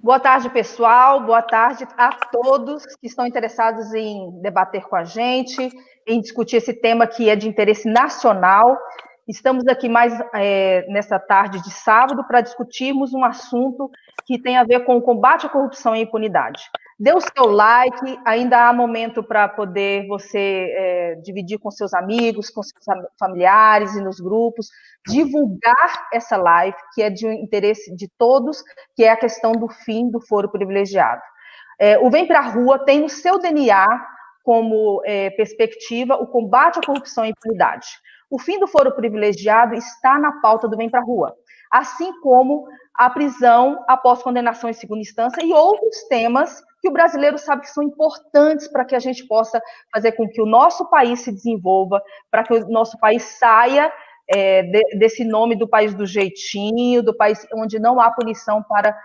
Boa tarde, pessoal. Boa tarde a todos que estão interessados em debater com a gente, em discutir esse tema que é de interesse nacional. Estamos aqui mais nessa tarde de sábado para discutirmos um assunto que tem a ver com o combate à corrupção e impunidade. Dê o seu like, ainda há momento para poder você dividir com seus amigos, com seus familiares e nos grupos, divulgar essa live, que é de interesse de todos, que é a questão do fim do foro privilegiado. O Vem Pra Rua tem no seu DNA como perspectiva o combate à corrupção e impunidade. O fim do foro privilegiado está na pauta do Vem Pra Rua, assim como a prisão após condenação em segunda instância e outros temas que o brasileiro sabe que são importantes para que a gente possa fazer com que o nosso país se desenvolva, para que o nosso país saia desse nome do país do jeitinho, do país onde não há punição para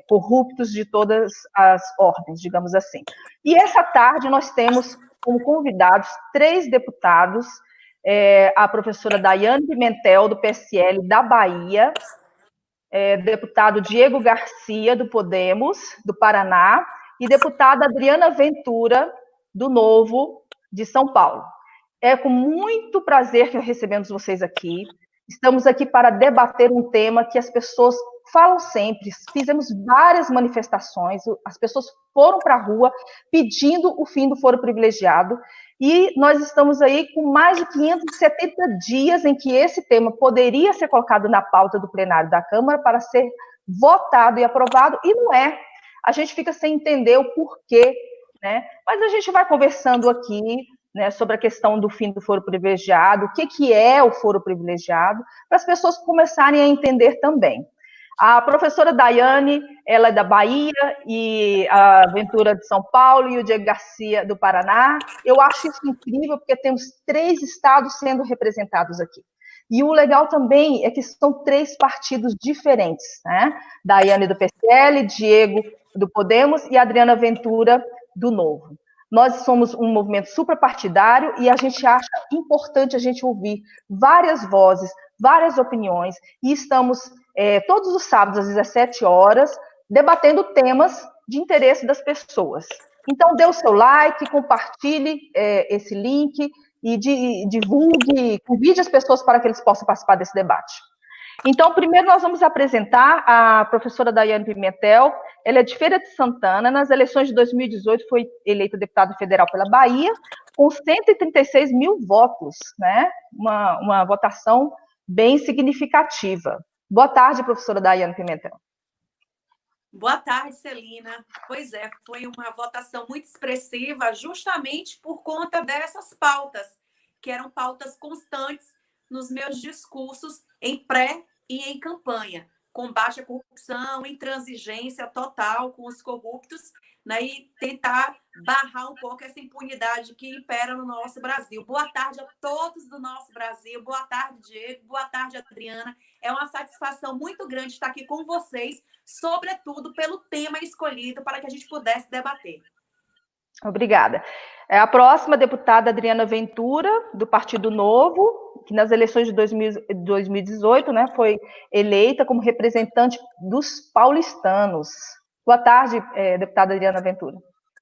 corruptos de todas as ordens, digamos assim. E essa tarde nós temos como convidados 3 deputados, a professora Daiane Pimentel, do PSL da Bahia, deputado Diego Garcia, do Podemos, do Paraná, e deputada Adriana Ventura, do Novo, de São Paulo. É com muito prazer que recebemos vocês aqui. Estamos aqui para debater um tema que as pessoas falam sempre. Fizemos várias manifestações, as pessoas foram para a rua pedindo o fim do foro privilegiado, e nós estamos aí com mais de 570 dias em que esse tema poderia ser colocado na pauta do plenário da Câmara para ser votado e aprovado, e não é. A gente fica sem entender o porquê, né? Mas a gente vai conversando aqui, né, sobre a questão do fim do foro privilegiado, o que é o foro privilegiado, para as pessoas começarem a entender também. A professora Daiane, ela é da Bahia, e a Ventura de São Paulo, e o Diego Garcia do Paraná. Eu acho isso incrível, porque temos 3 estados sendo representados aqui. E o legal também é que são 3 partidos diferentes, né? Daiane do PSL, Diego do Podemos e Adriana Ventura do Novo. Nós somos um movimento suprapartidário e a gente acha importante a gente ouvir várias vozes, várias opiniões, e estamos todos os sábados às 17 horas debatendo temas de interesse das pessoas. Então, dê o seu like, compartilhe esse link e divulgue, convide as pessoas para que eles possam participar desse debate. Então, primeiro nós vamos apresentar a professora Daiane Pimentel. Ela é de Feira de Santana. Nas eleições de 2018 foi eleita deputada federal pela Bahia, com 136 mil votos, né? Uma votação bem significativa. Boa tarde, professora Daiane Pimentel. Boa tarde, Celina. Pois é, foi uma votação muito expressiva, justamente por conta dessas pautas, que eram pautas constantes nos meus discursos em pré e em campanha. Combate à corrupção, intransigência total com os corruptos, né, e tentar barrar um pouco essa impunidade que impera no nosso Brasil. Boa tarde a todos do nosso Brasil. Boa tarde, Diego. Boa tarde, Adriana. É uma satisfação muito grande estar aqui com vocês, sobretudo pelo tema escolhido para que a gente pudesse debater. Obrigada. A próxima deputada, Adriana Ventura, do Partido Novo, que nas eleições de 2018, né, foi eleita como representante dos paulistanos. Boa tarde, deputada Adriana Ventura.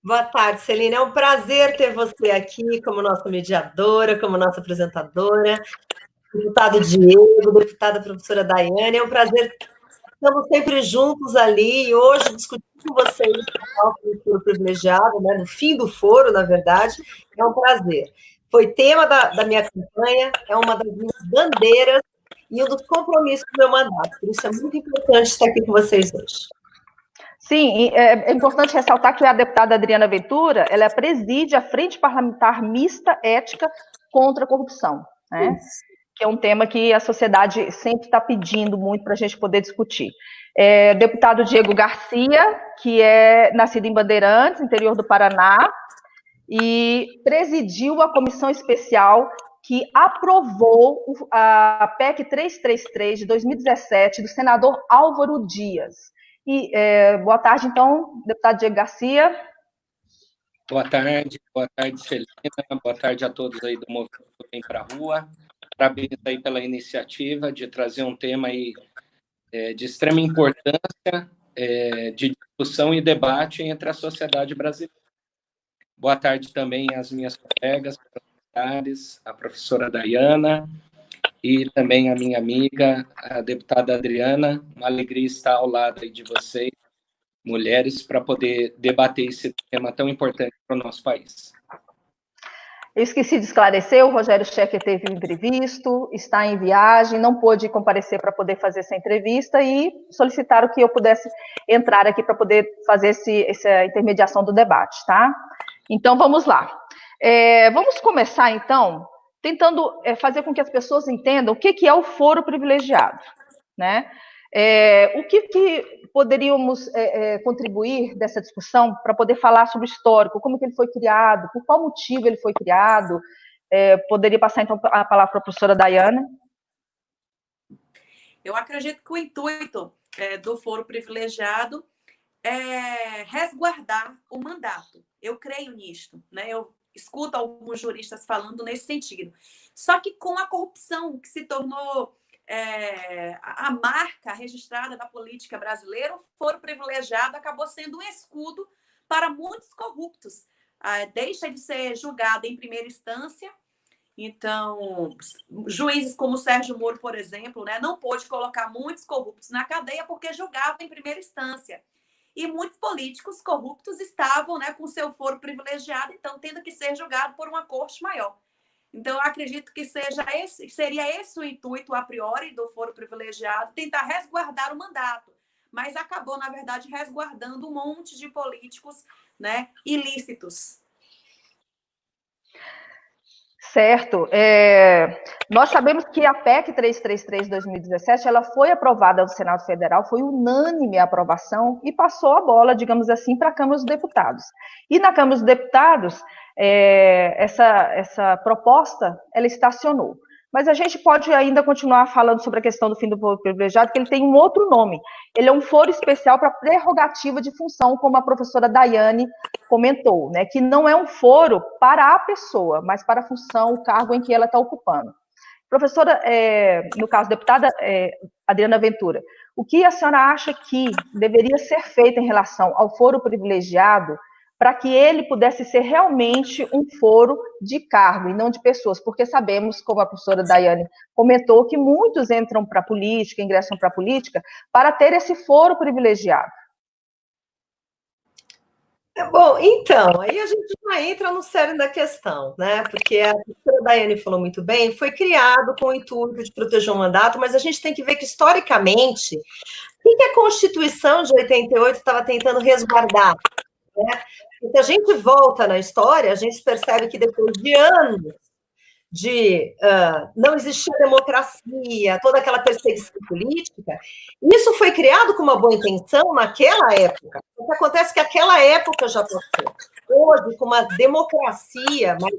Boa tarde, Celina. É um prazer ter você aqui como nossa mediadora, como nossa apresentadora, deputado Diego, deputada professora Daiane. É um prazer. Estamos sempre juntos ali e hoje discutindo com vocês o foro privilegiado, né, no fim do foro, na verdade. É um prazer. Foi tema da minha campanha, é uma das minhas bandeiras e um dos compromissos do meu mandato. Por isso é muito importante estar aqui com vocês hoje. Sim, é importante ressaltar que a deputada Adriana Ventura, ela preside a Frente Parlamentar Mista Ética contra a Corrupção, né? Que é um tema que a sociedade sempre está pedindo muito para a gente poder discutir. Deputado Diego Garcia, que é nascido em Bandeirantes, interior do Paraná, e presidiu a comissão especial que aprovou a PEC 333 de 2017 do senador Álvaro Dias. E, boa tarde, então, deputado Diego Garcia. Boa tarde, Celina, boa tarde a todos aí do Movimento Vem Pra Rua. Parabéns aí pela iniciativa de trazer um tema aí, de extrema importância de discussão e debate entre a sociedade brasileira. Boa tarde também às minhas colegas parlamentares, a professora Dayana e também a minha amiga, a deputada Adriana. Uma alegria estar ao lado aí de vocês, mulheres, para poder debater esse tema tão importante para o nosso país. Eu esqueci de esclarecer, o Rogério Schecker teve um imprevisto, está em viagem, não pôde comparecer para poder fazer essa entrevista e solicitaram que eu pudesse entrar aqui para poder fazer essa intermediação do debate, tá? Então, vamos lá. Vamos começar, então, tentando fazer com que as pessoas entendam o que é o foro privilegiado, né? O que poderíamos contribuir dessa discussão para poder falar sobre o histórico, como que ele foi criado, por qual motivo ele foi criado? Poderia passar, então, a palavra para a professora Dayana? Eu acredito que o intuito do foro privilegiado é resguardar o mandato. Eu creio nisto, né? Eu escuto alguns juristas falando nesse sentido. Só que com a corrupção que se tornou a marca registrada da política brasileira, o foro privilegiado acabou sendo um escudo para muitos corruptos. Deixa de ser julgado em primeira instância. Então, juízes como Sérgio Moro, por exemplo, né, não pôde colocar muitos corruptos na cadeia porque julgava em primeira instância. E muitos políticos corruptos estavam, né, com seu foro privilegiado, então tendo que ser julgado por uma corte maior. Então, eu acredito que seria esse o intuito a priori do foro privilegiado, tentar resguardar o mandato, mas acabou, na verdade, resguardando um monte de políticos, né, ilícitos. Certo. Nós sabemos que a PEC 333 de 2017 ela foi aprovada no Senado Federal, foi unânime a aprovação e passou a bola, digamos assim, para a Câmara dos Deputados. E na Câmara dos Deputados, essa proposta, ela estacionou. Mas a gente pode ainda continuar falando sobre a questão do fim do foro privilegiado, que ele tem um outro nome. Ele é um foro especial para prerrogativa de função, como a professora Daiane comentou, né? Que não é um foro para a pessoa, mas para a função, o cargo em que ela está ocupando. Professora, no caso, deputada Adriana Ventura, o que a senhora acha que deveria ser feito em relação ao foro privilegiado para que ele pudesse ser realmente um foro de cargo e não de pessoas, porque sabemos, como a professora Daiane comentou, que muitos entram para a política, ingressam para a política, para ter esse foro privilegiado. Bom, então, aí a gente já entra no cerne da questão, né? Porque a professora Daiane falou muito bem, foi criado com o intuito de proteger o mandato, mas a gente tem que ver que, historicamente, o que a Constituição de 88 estava tentando resguardar? Né? Se a gente volta na história, a gente percebe que depois de anos de não existir democracia, toda aquela perseguição política, isso foi criado com uma boa intenção naquela época. O que acontece é que aquela época já passou. Hoje, com uma democracia mais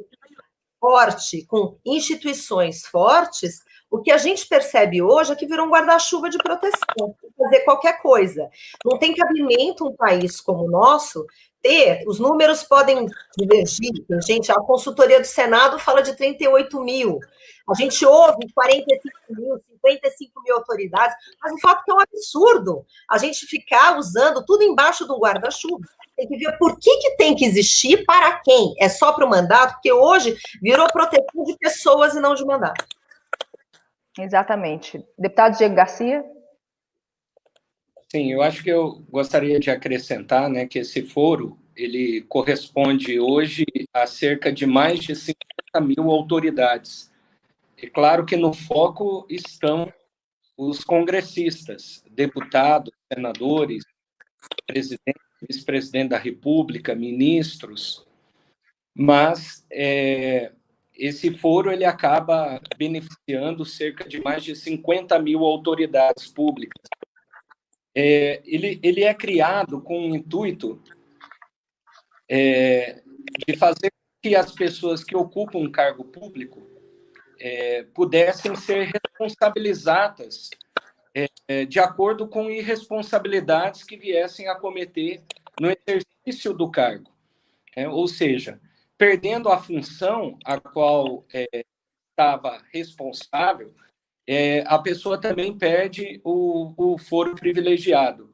forte, com instituições fortes, o que a gente percebe hoje é que virou um guarda-chuva de proteção, fazer qualquer coisa. Não tem cabimento um país como o nosso ter, os números podem divergir, tem gente, a consultoria do Senado fala de 38 mil, a gente ouve 45 mil, 55 mil autoridades, mas o fato é que é um absurdo a gente ficar usando tudo embaixo do guarda-chuva. Tem que ver por que tem que existir, para quem? É só para o mandato? Porque hoje virou proteção de pessoas e não de mandato. Exatamente. Deputado Diego Garcia? Sim, eu acho que eu gostaria de acrescentar, né, que esse foro, ele corresponde hoje a cerca de mais de 50 mil autoridades. É claro que no foco estão os congressistas, deputados, senadores, presidente, vice-presidente da República, ministros, mas esse foro ele acaba beneficiando cerca de mais de 50 mil autoridades públicas. Ele é criado com o intuito de fazer com que as pessoas que ocupam um cargo público pudessem ser responsabilizadas de acordo com irresponsabilidades que viessem a cometer no exercício do cargo. Ou seja, perdendo a função a qual estava responsável, a pessoa também perde o foro privilegiado.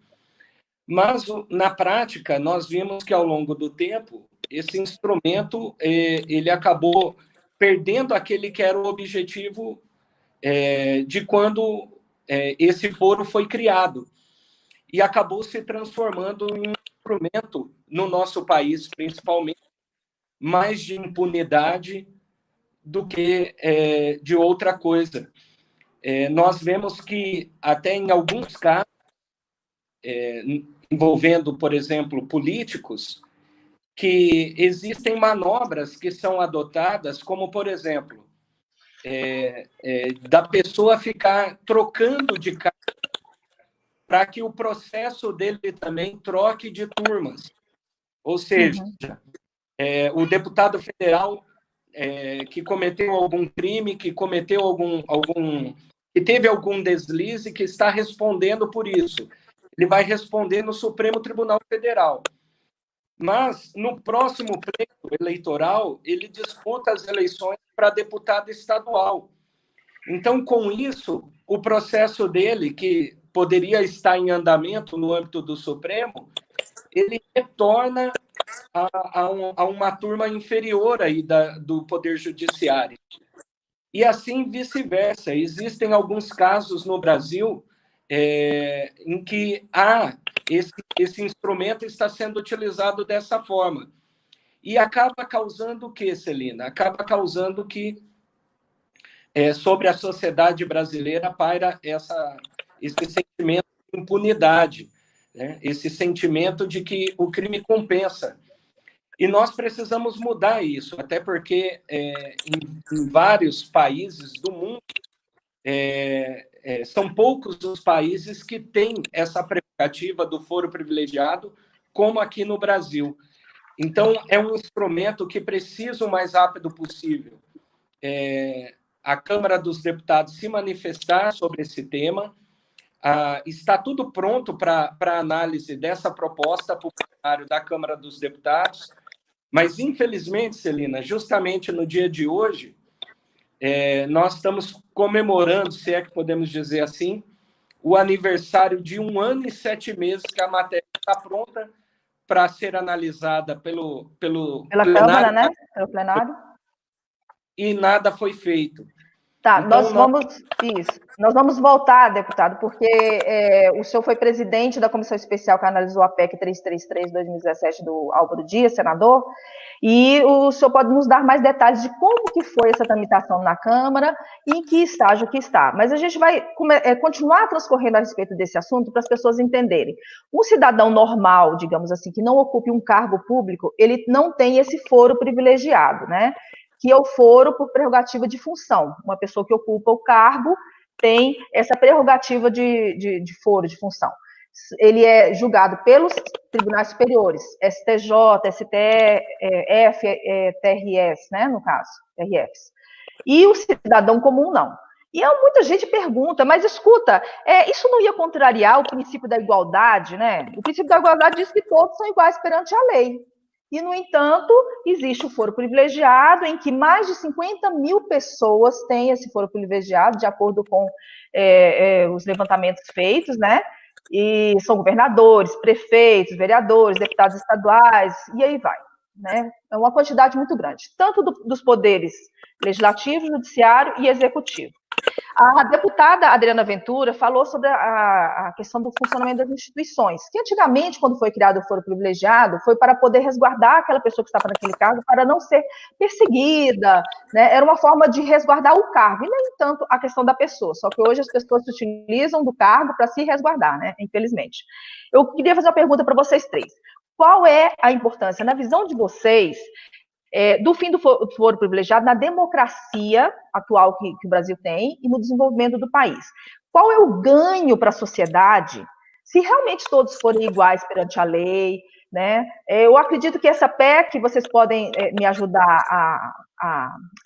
Mas, na prática, nós vimos que, ao longo do tempo, esse instrumento ele acabou perdendo aquele que era o objetivo de quando esse foro foi criado, e acabou se transformando em um instrumento, no nosso país, principalmente, mais de impunidade do que de outra coisa. Nós vemos que, até em alguns casos, envolvendo, por exemplo, políticos, que existem manobras que são adotadas, como, por exemplo, da pessoa ficar trocando de cargo para que o processo dele também troque de turmas. Ou seja, o deputado federal que cometeu algum crime, que cometeu que teve algum deslize, que está respondendo por isso. Ele vai responder no Supremo Tribunal Federal. Mas, no próximo pleito eleitoral, ele disputa as eleições para deputado estadual. Então, com isso, o processo dele, que poderia estar em andamento no âmbito do Supremo, ele retorna a uma turma inferior aí do Poder Judiciário. E assim vice-versa. Existem alguns casos no Brasil em que esse instrumento está sendo utilizado dessa forma. E acaba causando o quê, Celina? Acaba causando que sobre a sociedade brasileira paira esse sentimento de impunidade, né? Esse sentimento de que o crime compensa. E nós precisamos mudar isso, até porque em vários países do mundo, são poucos os países que têm essa prerrogativa do foro privilegiado, como aqui no Brasil. Então, é um instrumento que precisa o mais rápido possível a Câmara dos Deputados se manifestar sobre esse tema. Está tudo pronto para análise dessa proposta para o plenário da Câmara dos Deputados, mas, infelizmente, Celina, justamente no dia de hoje, nós estamos comemorando, se é que podemos dizer assim, o aniversário de 1 ano e 7 meses que a matéria está pronta para ser analisada pela plenário, Câmara, né? Pelo plenário. E nada foi feito. Tá, então, nós vamos voltar, deputado, porque o senhor foi presidente da comissão especial que analisou a PEC 333 de 2017 do Álvaro Dias, senador, e o senhor pode nos dar mais detalhes de como que foi essa tramitação na Câmara e em que estágio que está. Mas a gente vai continuar transcorrendo a respeito desse assunto para as pessoas entenderem. Um cidadão normal, digamos assim, que não ocupe um cargo público, ele não tem esse foro privilegiado, né? Que é o foro por prerrogativa de função. Uma pessoa que ocupa o cargo tem essa prerrogativa de foro, de função. Ele é julgado pelos tribunais superiores, STJ, STF, TRS, né, no caso, TRFs. E o cidadão comum não. E muita gente pergunta, mas escuta, isso não ia contrariar o princípio da igualdade, né? O princípio da igualdade diz que todos são iguais perante a lei. E, no entanto, existe o foro privilegiado, em que mais de 50 mil pessoas têm esse foro privilegiado, de acordo com os levantamentos feitos, né? E são governadores, prefeitos, vereadores, deputados estaduais, e aí vai, né? É uma quantidade muito grande, tanto dos poderes legislativo, judiciário e executivo. A deputada Adriana Ventura falou sobre a questão do funcionamento das instituições, que antigamente, quando foi criado o foro privilegiado, foi para poder resguardar aquela pessoa que estava naquele cargo para não ser perseguida, né? Era uma forma de resguardar o cargo, e nem tanto a questão da pessoa, só que hoje as pessoas se utilizam do cargo para se resguardar, né? Infelizmente. Eu queria fazer uma pergunta para vocês três. Qual é a importância, na visão de vocês, do fim do foro privilegiado na democracia atual que o Brasil tem e no desenvolvimento do país? Qual é o ganho para a sociedade se realmente todos forem iguais perante a lei, né? Eu acredito que essa PEC, vocês podem me ajudar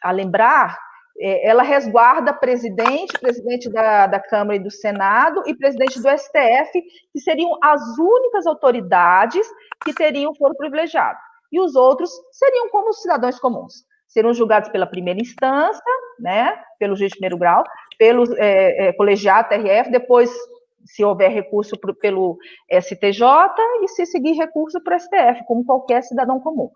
a lembrar, ela resguarda presidente da Câmara e do Senado e presidente do STF, que seriam as únicas autoridades que teriam foro privilegiado. E os outros seriam como os cidadãos comuns. Seriam julgados pela primeira instância, né, pelo juiz de primeiro grau, pelo colegiado TRF, depois se houver recurso pelo STJ e se seguir recurso para o STF, como qualquer cidadão comum.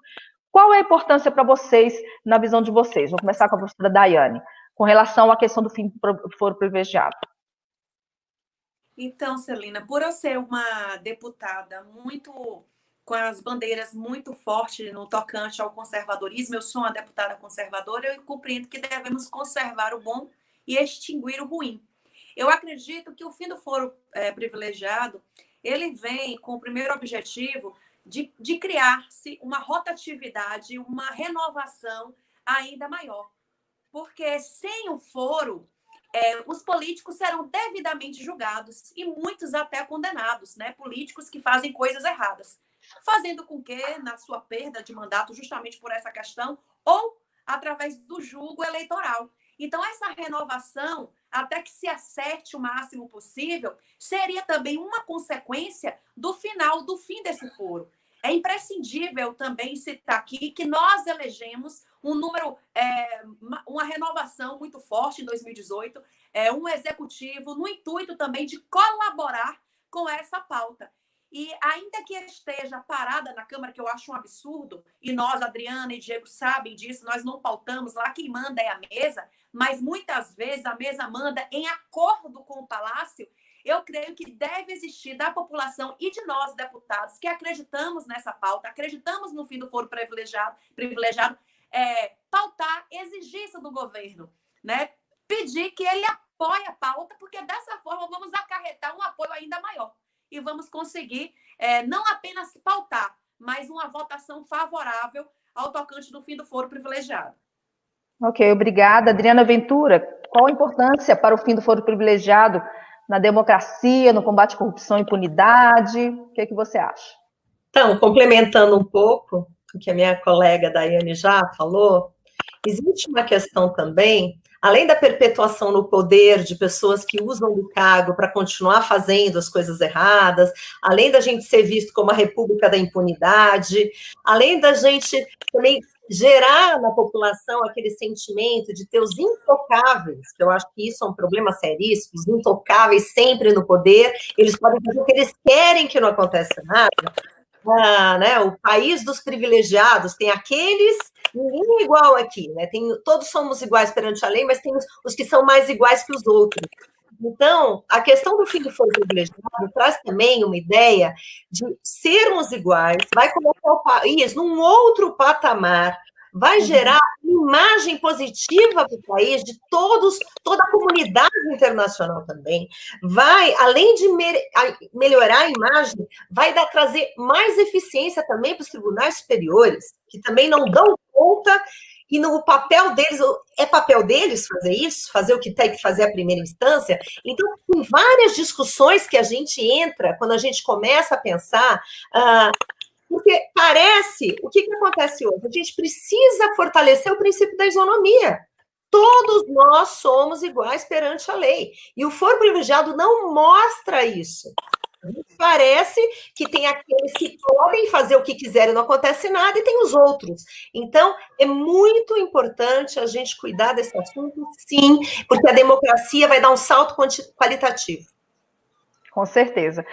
Qual é a importância para vocês, na visão de vocês? Vou começar com a professora Daiane, com relação à questão do fim do foro privilegiado. Então, Celina, por eu ser uma deputada muito com as bandeiras muito fortes no tocante ao conservadorismo, eu sou uma deputada conservadora, eu compreendo que devemos conservar o bom e extinguir o ruim. Eu acredito que o fim do foro privilegiado, ele vem com o primeiro objetivo de criar-se uma rotatividade, uma renovação ainda maior. Porque sem o foro, os políticos serão devidamente julgados e muitos até condenados, né? Políticos que fazem coisas erradas. Fazendo com que, na sua perda de mandato, justamente por essa questão, ou através do julgo eleitoral. Então, essa renovação, até que se acerte o máximo possível, seria também uma consequência do fim desse foro. É imprescindível também citar aqui que nós elegemos um número, uma renovação muito forte em 2018, um executivo no intuito também de colaborar com essa pauta. E ainda que esteja parada na Câmara, que eu acho um absurdo, e nós, Adriana e Diego, sabem disso, nós não pautamos lá, quem manda é a mesa, mas muitas vezes a mesa manda em acordo com o Palácio. Eu creio que deve existir da população e de nós, deputados, que acreditamos nessa pauta, acreditamos no fim do foro privilegiado, pautar, exigir isso do governo, né? Pedir que ele apoie a pauta, porque dessa forma vamos acarretar um apoio ainda maior. E vamos conseguir não apenas pautar, mas uma votação favorável ao tocante do fim do foro privilegiado. Ok, obrigada. Adriana Ventura, qual a importância para o fim do foro privilegiado na democracia, no combate à corrupção e impunidade? O que você acha? Então, complementando um pouco o que a minha colega Daiane já falou, existe uma questão também, além da perpetuação no poder de pessoas que usam do cargo para continuar fazendo as coisas erradas, além da gente ser visto como a república da impunidade, além da gente também gerar na população aquele sentimento de ter os intocáveis, que eu acho que isso é um problema seríssimo, os intocáveis sempre no poder, eles podem fazer o que eles querem que não aconteça nada. Né, o país dos privilegiados, tem aqueles, ninguém é igual aqui, né? Todos somos iguais perante a lei, mas tem os que são mais iguais que os outros. Então, a questão do fim do foro privilegiado traz também uma ideia de sermos iguais, vai colocar o país num outro patamar, vai gerar imagem positiva para o país, de toda a comunidade internacional também, vai, além de melhorar a imagem, vai trazer mais eficiência também para os tribunais superiores, que também não dão conta, e no papel deles, é papel deles fazer isso, fazer o que tem que fazer a primeira instância. Então, tem várias discussões que a gente entra, quando a gente começa a pensar... porque parece, o que acontece hoje? A gente precisa fortalecer o princípio da isonomia. Todos nós somos iguais perante a lei. E o foro privilegiado não mostra isso. Parece que tem aqueles que podem fazer o que quiserem e não acontece nada, e tem os outros. Então, é muito importante a gente cuidar desse assunto, sim, porque a democracia vai dar um salto qualitativo. Com certeza.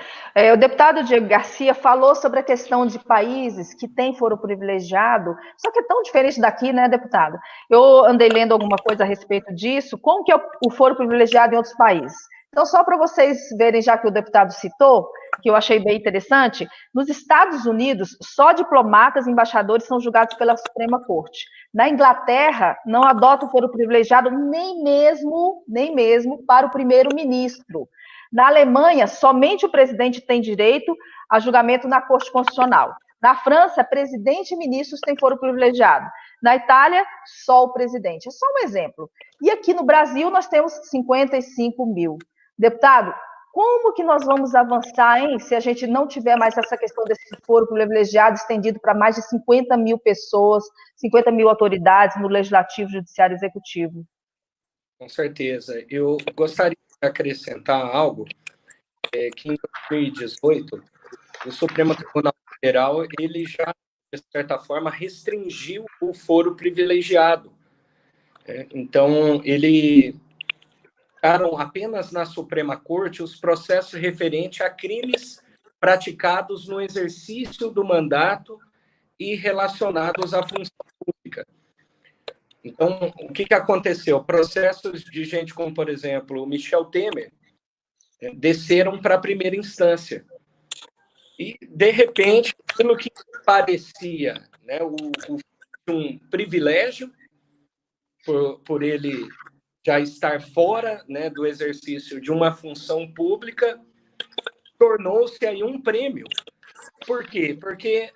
O deputado Diego Garcia falou sobre a questão de países que têm foro privilegiado, só que é tão diferente daqui, né, deputado? Eu andei lendo alguma coisa a respeito disso, como que é o foro privilegiado em outros países. Então, só para vocês verem, já que o deputado citou, que eu achei bem interessante, nos Estados Unidos, só diplomatas e embaixadores são julgados pela Suprema Corte. Na Inglaterra, não adota o foro privilegiado nem mesmo para o primeiro-ministro. Na Alemanha, somente o presidente tem direito a julgamento na Corte Constitucional. Na França, presidente e ministros têm foro privilegiado. Na Itália, só o presidente. É só um exemplo. E aqui no Brasil, nós temos 55 mil. Deputado, como que nós vamos avançar, hein, se a gente não tiver mais essa questão desse foro privilegiado estendido para mais de 50 mil pessoas, 50 mil autoridades no Legislativo, Judiciário e Executivo? Com certeza. Eu gostaria de acrescentar algo, que em 2018, o Supremo Tribunal Federal, ele já, de certa forma, restringiu o foro privilegiado. Então, ele ficaram apenas na Suprema Corte os processos referentes a crimes praticados no exercício do mandato e relacionados à função pública. Então, o que aconteceu? Processos de gente como, por exemplo, o Michel Temer, desceram para a primeira instância. E, de repente, aquilo que parecia, né, um privilégio, por ele já estar fora, né, do exercício de uma função pública, tornou-se aí um prêmio. Por quê? Porque,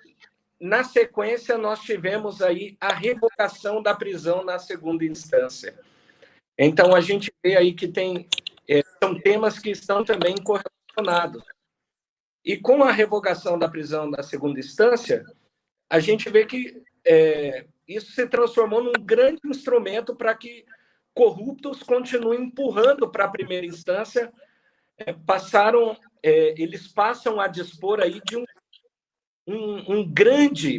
na sequência, nós tivemos aí a revogação da prisão na segunda instância. Então, a gente vê aí que são temas que estão também correlacionados. E com a revogação da prisão na segunda instância, a gente vê que isso se transformou num grande instrumento para que corruptos continuem empurrando para a primeira instância, eles passam a dispor aí de uma grande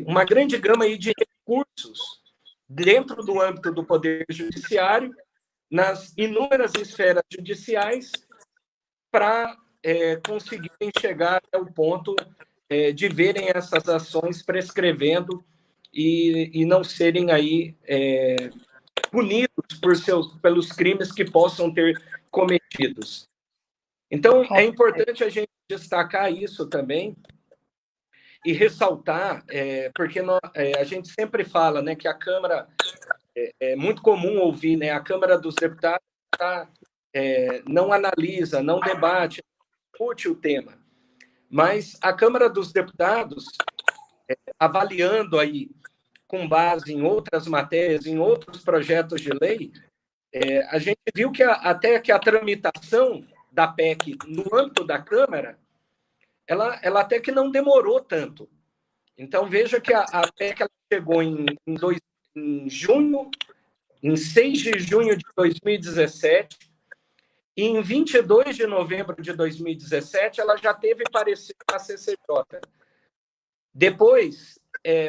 gama aí de recursos dentro do âmbito do Poder Judiciário, nas inúmeras esferas judiciais, para conseguirem chegar ao ponto de verem essas ações prescrevendo e não serem aí punidos pelos crimes que possam ter cometidos. Então, é importante a gente destacar isso também e ressaltar, porque a gente sempre fala, né, que a Câmara, é muito comum ouvir, né, a Câmara dos Deputados não analisa, não debate, não discute o tema. Mas a Câmara dos Deputados, avaliando aí, com base em outras matérias, em outros projetos de lei, a gente viu que até que a tramitação da PEC no âmbito da Câmara, ela até que não demorou tanto. Então, veja que a PEC ela chegou em 6 de junho de 2017, e em 22 de novembro de 2017, ela já teve parecer na CCJ. Depois,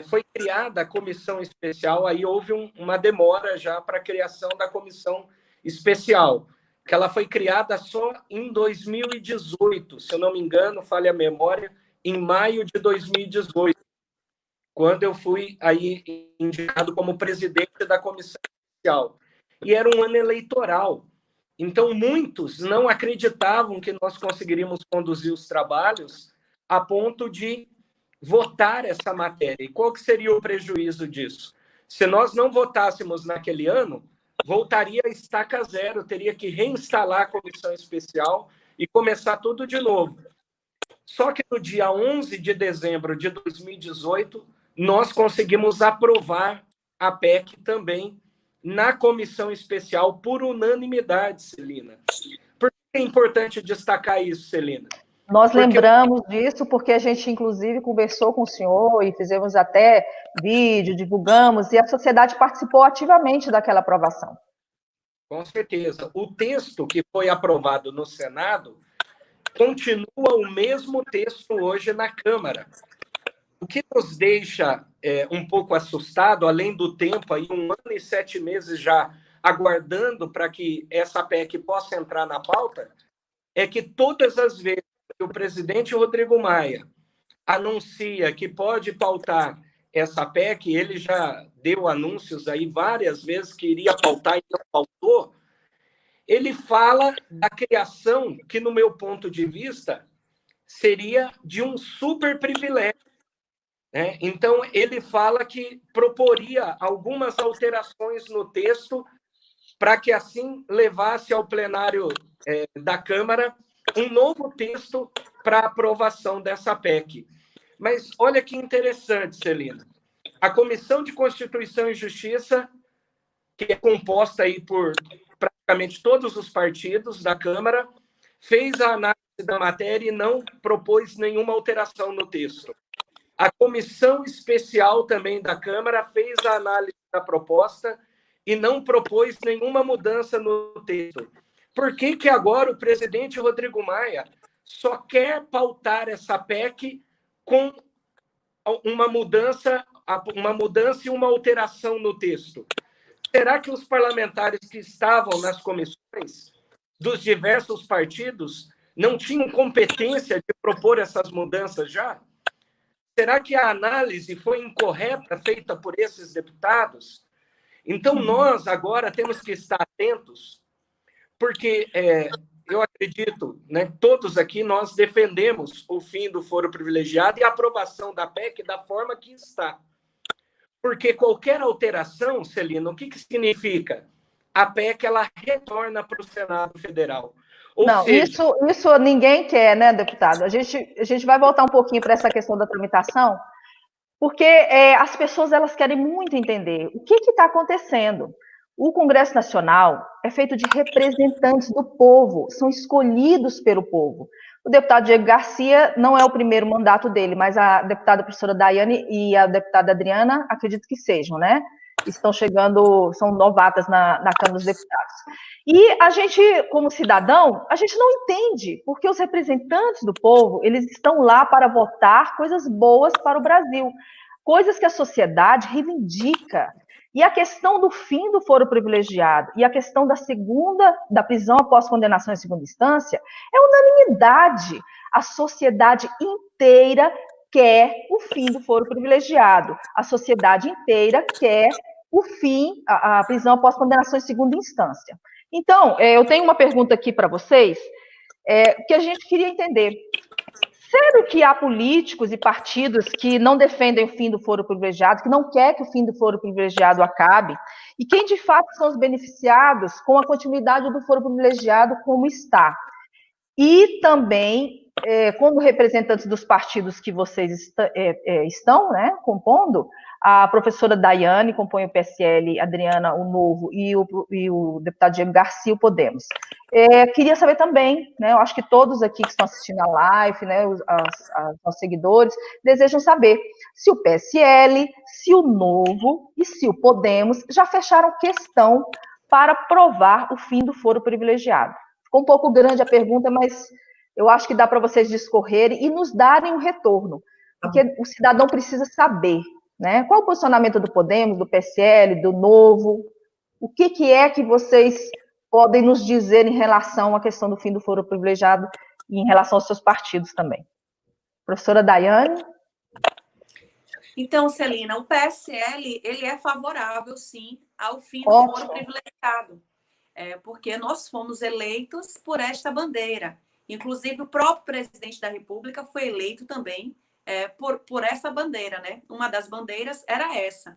foi criada a comissão especial, aí houve uma demora já para a criação da comissão especial, que ela foi criada só em 2018, se eu não me engano, falha a memória, em maio de 2018, quando eu fui aí indicado como presidente da comissão especial. E era um ano eleitoral. Então, muitos não acreditavam que nós conseguiríamos conduzir os trabalhos a ponto de votar essa matéria. E qual que seria o prejuízo disso? Se nós não votássemos naquele ano, voltaria a estaca zero, teria que reinstalar a comissão especial e começar tudo de novo. Só que no dia 11 de dezembro de 2018, nós conseguimos aprovar a PEC também na comissão especial por unanimidade, Celina. Por que é importante destacar isso, Celina? Nós lembramos disso porque a gente, inclusive, conversou com o senhor e fizemos até vídeo, divulgamos, e a sociedade participou ativamente daquela aprovação. Com certeza. O texto que foi aprovado no Senado continua o mesmo texto hoje na Câmara. O que nos deixa um pouco assustado, além do tempo, aí 1 ano e 7 meses já aguardando para que essa PEC possa entrar na pauta, é que todas as vezes que o presidente Rodrigo Maia anuncia que pode pautar essa PEC, ele já deu anúncios aí várias vezes que iria pautar e não pautou, ele fala da criação que, no meu ponto de vista, seria de um super privilégio. Então, ele fala que proporia algumas alterações no texto para que assim levasse ao plenário da Câmara um novo texto para aprovação dessa PEC. Mas olha que interessante, Celina. A Comissão de Constituição e Justiça, que é composta aí por praticamente todos os partidos da Câmara, fez a análise da matéria e não propôs nenhuma alteração no texto. A comissão especial também da Câmara fez a análise da proposta e não propôs nenhuma mudança no texto. Por que que agora o presidente Rodrigo Maia só quer pautar essa PEC com uma mudança e uma alteração no texto? Será que os parlamentares que estavam nas comissões dos diversos partidos não tinham competência de propor essas mudanças já? Será que a análise foi incorreta feita por esses deputados? Então, nós agora temos que estar atentos, porque eu acredito, né, todos aqui nós defendemos o fim do foro privilegiado e a aprovação da PEC da forma que está. Porque qualquer alteração, Celina, o que significa? A PEC ela retorna para o Senado Federal. Ou não, seja, isso ninguém quer, né, deputado? A gente vai voltar um pouquinho para essa questão da tramitação, porque as pessoas elas querem muito entender o que está acontecendo. O Congresso Nacional é feito de representantes do povo, são escolhidos pelo povo. O deputado Diego Garcia não é o primeiro mandato dele, mas a deputada professora Daiane e a deputada Adriana, acredito que sejam, né? Estão chegando, são novatas na Câmara dos Deputados. E a gente, como cidadão, a gente não entende, porque os representantes do povo, eles estão lá para votar coisas boas para o Brasil, coisas que a sociedade reivindica. E a questão do fim do foro privilegiado e a questão da prisão após condenação em segunda instância é unanimidade. A sociedade inteira quer o fim do foro privilegiado. A sociedade inteira quer o fim, a prisão após condenação em segunda instância. Então, eu tenho uma pergunta aqui para vocês, que a gente queria entender. Sério que há políticos e partidos que não defendem o fim do foro privilegiado, que não quer que o fim do foro privilegiado acabe? E quem, de fato, são os beneficiados com a continuidade do foro privilegiado como está? E também, como representantes dos partidos que vocês estão, né, compondo, a professora Daiane compõe o PSL, Adriana, o Novo, e o deputado Diego Garcia, o Podemos. Queria saber também, né, eu acho que todos aqui que estão assistindo a live, né, os seguidores, desejam saber se o PSL, se o Novo e se o Podemos já fecharam questão para aprovar o fim do foro privilegiado. Ficou um pouco grande a pergunta, mas eu acho que dá para vocês discorrerem e nos darem um retorno, porque o cidadão precisa saber, né? Qual o posicionamento do Podemos, do PSL, do Novo? O que é que vocês podem nos dizer em relação à questão do fim do foro privilegiado e em relação aos seus partidos também? Professora Daiane? Então, Celina, o PSL ele é favorável, sim, ao fim do foro privilegiado, porque nós fomos eleitos por esta bandeira. Inclusive, o próprio presidente da República foi eleito também por essa bandeira, né? Uma das bandeiras era essa.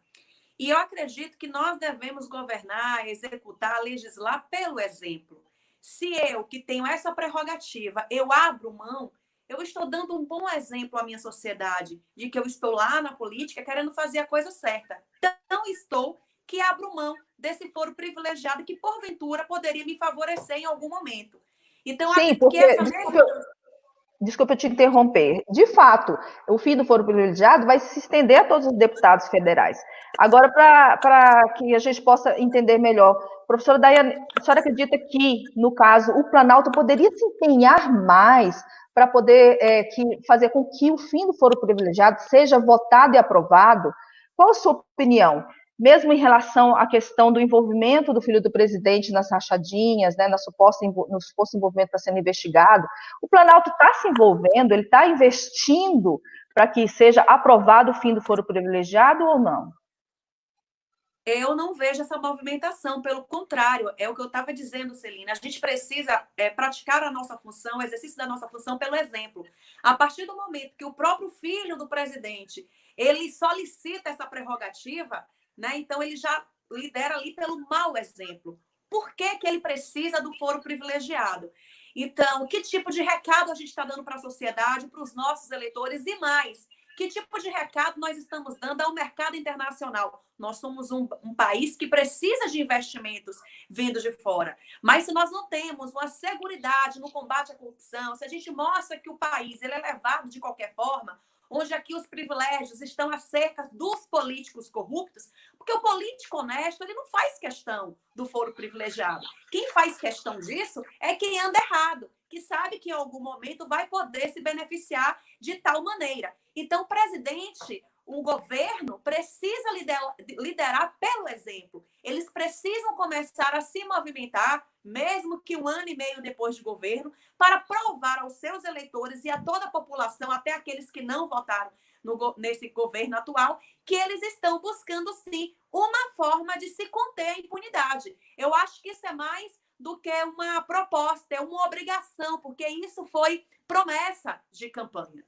E eu acredito que nós devemos governar, executar, legislar pelo exemplo. Se eu, que tenho essa prerrogativa, eu abro mão, eu estou dando um bom exemplo à minha sociedade de que eu estou lá na política querendo fazer a coisa certa. Então, estou que abro mão desse foro privilegiado que, porventura, poderia me favorecer em algum momento. Então, sim, porque... Desculpa te interromper. De fato, o fim do foro privilegiado vai se estender a todos os deputados federais. Agora, para que a gente possa entender melhor, professora Daiane, a senhora acredita que, no caso, o Planalto poderia se empenhar mais para poder fazer com que o fim do foro privilegiado seja votado e aprovado? Qual a sua opinião? Mesmo em relação à questão do envolvimento do filho do presidente nas rachadinhas, né, no suposto envolvimento está sendo investigado, o Planalto está se envolvendo, ele está investindo para que seja aprovado o fim do foro privilegiado ou não? Eu não vejo essa movimentação, pelo contrário, é o que eu estava dizendo, Celina, a gente precisa praticar a nossa função, o exercício da nossa função pelo exemplo. A partir do momento que o próprio filho do presidente, ele solicita essa prerrogativa, né? Então, ele já lidera ali pelo mau exemplo. Por que ele precisa do foro privilegiado? Então, que tipo de recado a gente está dando para a sociedade, para os nossos eleitores e mais? Que tipo de recado nós estamos dando ao mercado internacional? Nós somos um país que precisa de investimentos vindos de fora. Mas se nós não temos uma seguridade no combate à corrupção, se a gente mostra que o país ele é levado de qualquer forma, onde aqui os privilégios estão acerca dos políticos corruptos, porque o político honesto ele não faz questão do foro privilegiado. Quem faz questão disso é quem anda errado, que sabe que em algum momento vai poder se beneficiar de tal maneira. Então, o presidente, o governo precisa liderar pelo exemplo. Eles precisam começar a se movimentar, mesmo que 1 ano e meio depois de governo, para provar aos seus eleitores e a toda a população, até aqueles que não votaram nesse governo atual, que eles estão buscando, sim, uma forma de se conter a impunidade. Eu acho que isso é mais do que uma proposta, é uma obrigação, porque isso foi promessa de campanha.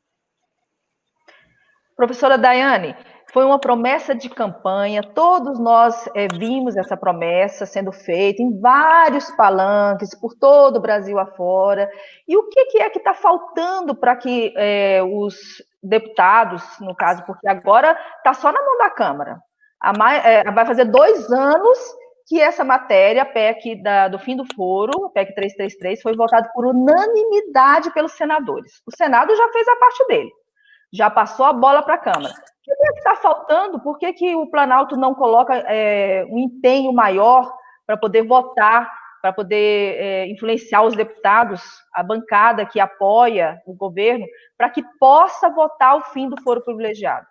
Professora Daiane, foi uma promessa de campanha, todos nós vimos essa promessa sendo feita em vários palanques, por todo o Brasil afora. E o que é que está faltando para que os deputados, no caso, porque agora está só na mão da Câmara, vai fazer 2 anos que essa matéria, a PEC do fim do foro, a PEC 333, foi votada por unanimidade pelos senadores. O Senado já fez a parte dele. Já passou a bola para a Câmara. O que está faltando? Por que o Planalto não coloca um empenho maior para poder votar, para poder influenciar os deputados, a bancada que apoia o governo, para que possa votar o fim do foro privilegiado?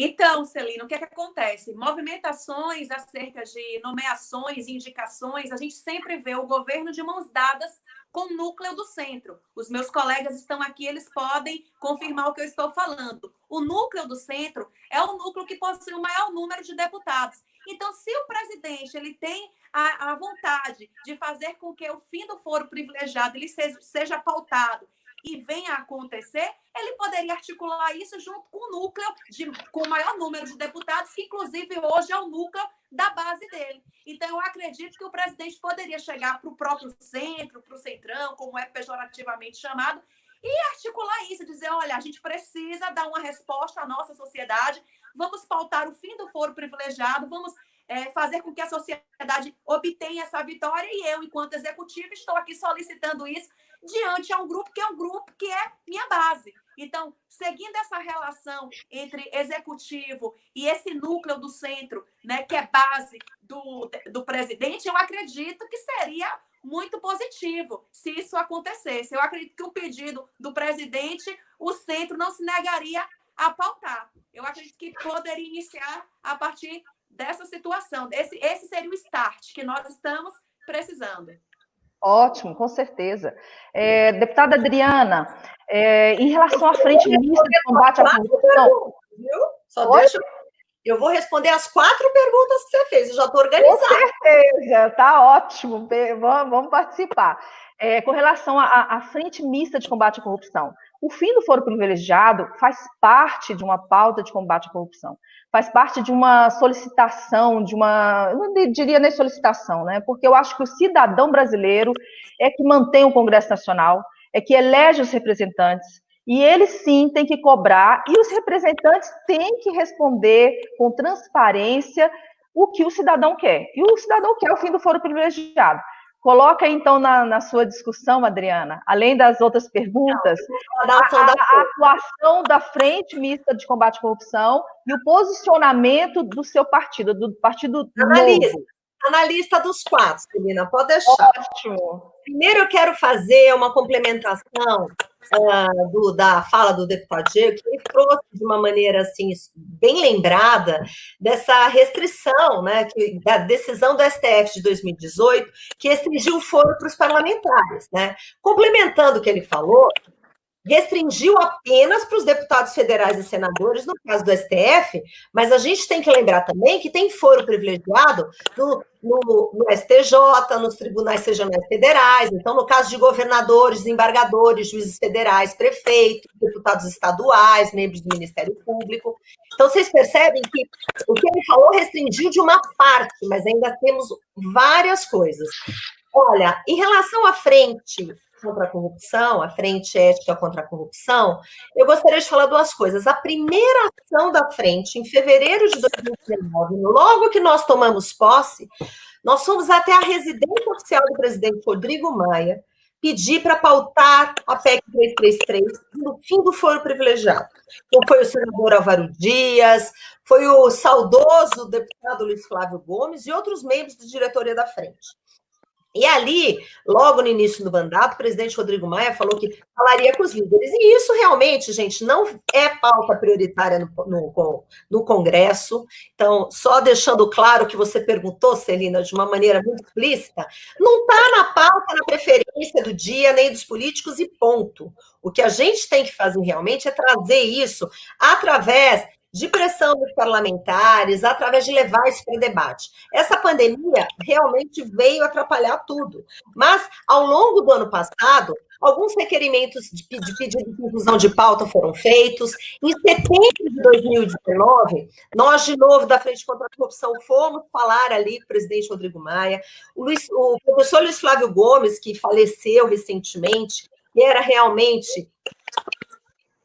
Então, Celina, o que acontece? Movimentações acerca de nomeações, indicações, a gente sempre vê o governo de mãos dadas com o núcleo do centro. Os meus colegas estão aqui, eles podem confirmar o que eu estou falando. O núcleo do centro é o núcleo que possui o maior número de deputados. Então, se o presidente ele tem a vontade de fazer com que o fim do foro privilegiado ele seja pautado e venha a acontecer, ele poderia articular isso junto com o núcleo, com o maior número de deputados, que inclusive hoje é o núcleo da base dele. Então, eu acredito que o presidente poderia chegar para o próprio centro, para o centrão, como é pejorativamente chamado, e articular isso, dizer, olha, a gente precisa dar uma resposta à nossa sociedade, vamos pautar o fim do foro privilegiado, vamos fazer com que a sociedade obtenha essa vitória, e eu, enquanto executivo, estou aqui solicitando isso diante a um grupo que é minha base. Então, seguindo essa relação entre executivo e esse núcleo do centro, né, que é base do presidente, eu acredito que seria muito positivo se isso acontecesse. Eu acredito que o pedido do presidente, o centro não se negaria a pautar. Eu acredito que poderia iniciar a partir dessa situação. Esse seria o start que nós estamos precisando. Ótimo, com certeza. Deputada Adriana, em relação à frente mista de combate à corrupção... Só deixa... Eu vou responder as 4 perguntas que você fez, eu já estou organizada. Com certeza, está ótimo, vamos participar. Com relação à frente mista de combate à corrupção, o fim do foro privilegiado faz parte de uma pauta de combate à corrupção, faz parte de uma solicitação, eu não diria nem solicitação, né? Porque eu acho que o cidadão brasileiro é que mantém o Congresso Nacional, é que elege os representantes, e eles sim têm que cobrar, e os representantes têm que responder com transparência o que o cidadão quer. E o cidadão quer o fim do foro privilegiado. Coloca, então, na sua discussão, Adriana, além das outras perguntas, a atuação da Frente Mista de Combate à Corrupção e o posicionamento do seu partido, do Partido Novo. Analista dos 4, Celina, pode deixar. Ótimo. Primeiro, eu quero fazer uma complementação da fala do deputado Diego, que ele trouxe de uma maneira assim, bem lembrada dessa restrição, né, da decisão do STF de 2018, que restringiu o foro para os parlamentares. Né? Complementando o que ele falou, restringiu apenas para os deputados federais e senadores, no caso do STF, mas a gente tem que lembrar também que tem foro privilegiado no STJ, nos tribunais regionais federais, então, no caso de governadores, desembargadores, juízes federais, prefeitos, deputados estaduais, membros do Ministério Público. Então, vocês percebem que o que ele falou restringiu de uma parte, mas ainda temos várias coisas. Olha, em relação à frente contra a corrupção, a Frente Ética contra a Corrupção, eu gostaria de falar 2 coisas. A primeira ação da frente, em fevereiro de 2019, logo que nós tomamos posse, nós fomos até a residência oficial do presidente Rodrigo Maia pedir para pautar a PEC 333 no fim do foro privilegiado. Então, foi o senador Álvaro Dias, foi o saudoso deputado Luiz Flávio Gomes e outros membros da diretoria da frente. E ali, logo no início do mandato, o presidente Rodrigo Maia falou que falaria com os líderes. E isso realmente, gente, não é pauta prioritária no Congresso. Então, só deixando claro que você perguntou, Celina, de uma maneira muito explícita, não está na pauta, na preferência do dia, nem dos políticos, e ponto. O que a gente tem que fazer realmente é trazer isso através de pressão dos parlamentares, através de levar isso para debate. Essa pandemia realmente veio atrapalhar tudo, mas ao longo do ano passado, alguns requerimentos de pedido de inclusão de pauta foram feitos. Em setembro de 2019, nós, de novo, da Frente contra a Corrupção, fomos falar ali com o presidente Rodrigo Maia, o professor Luiz Flávio Gomes, que faleceu recentemente, que era realmente...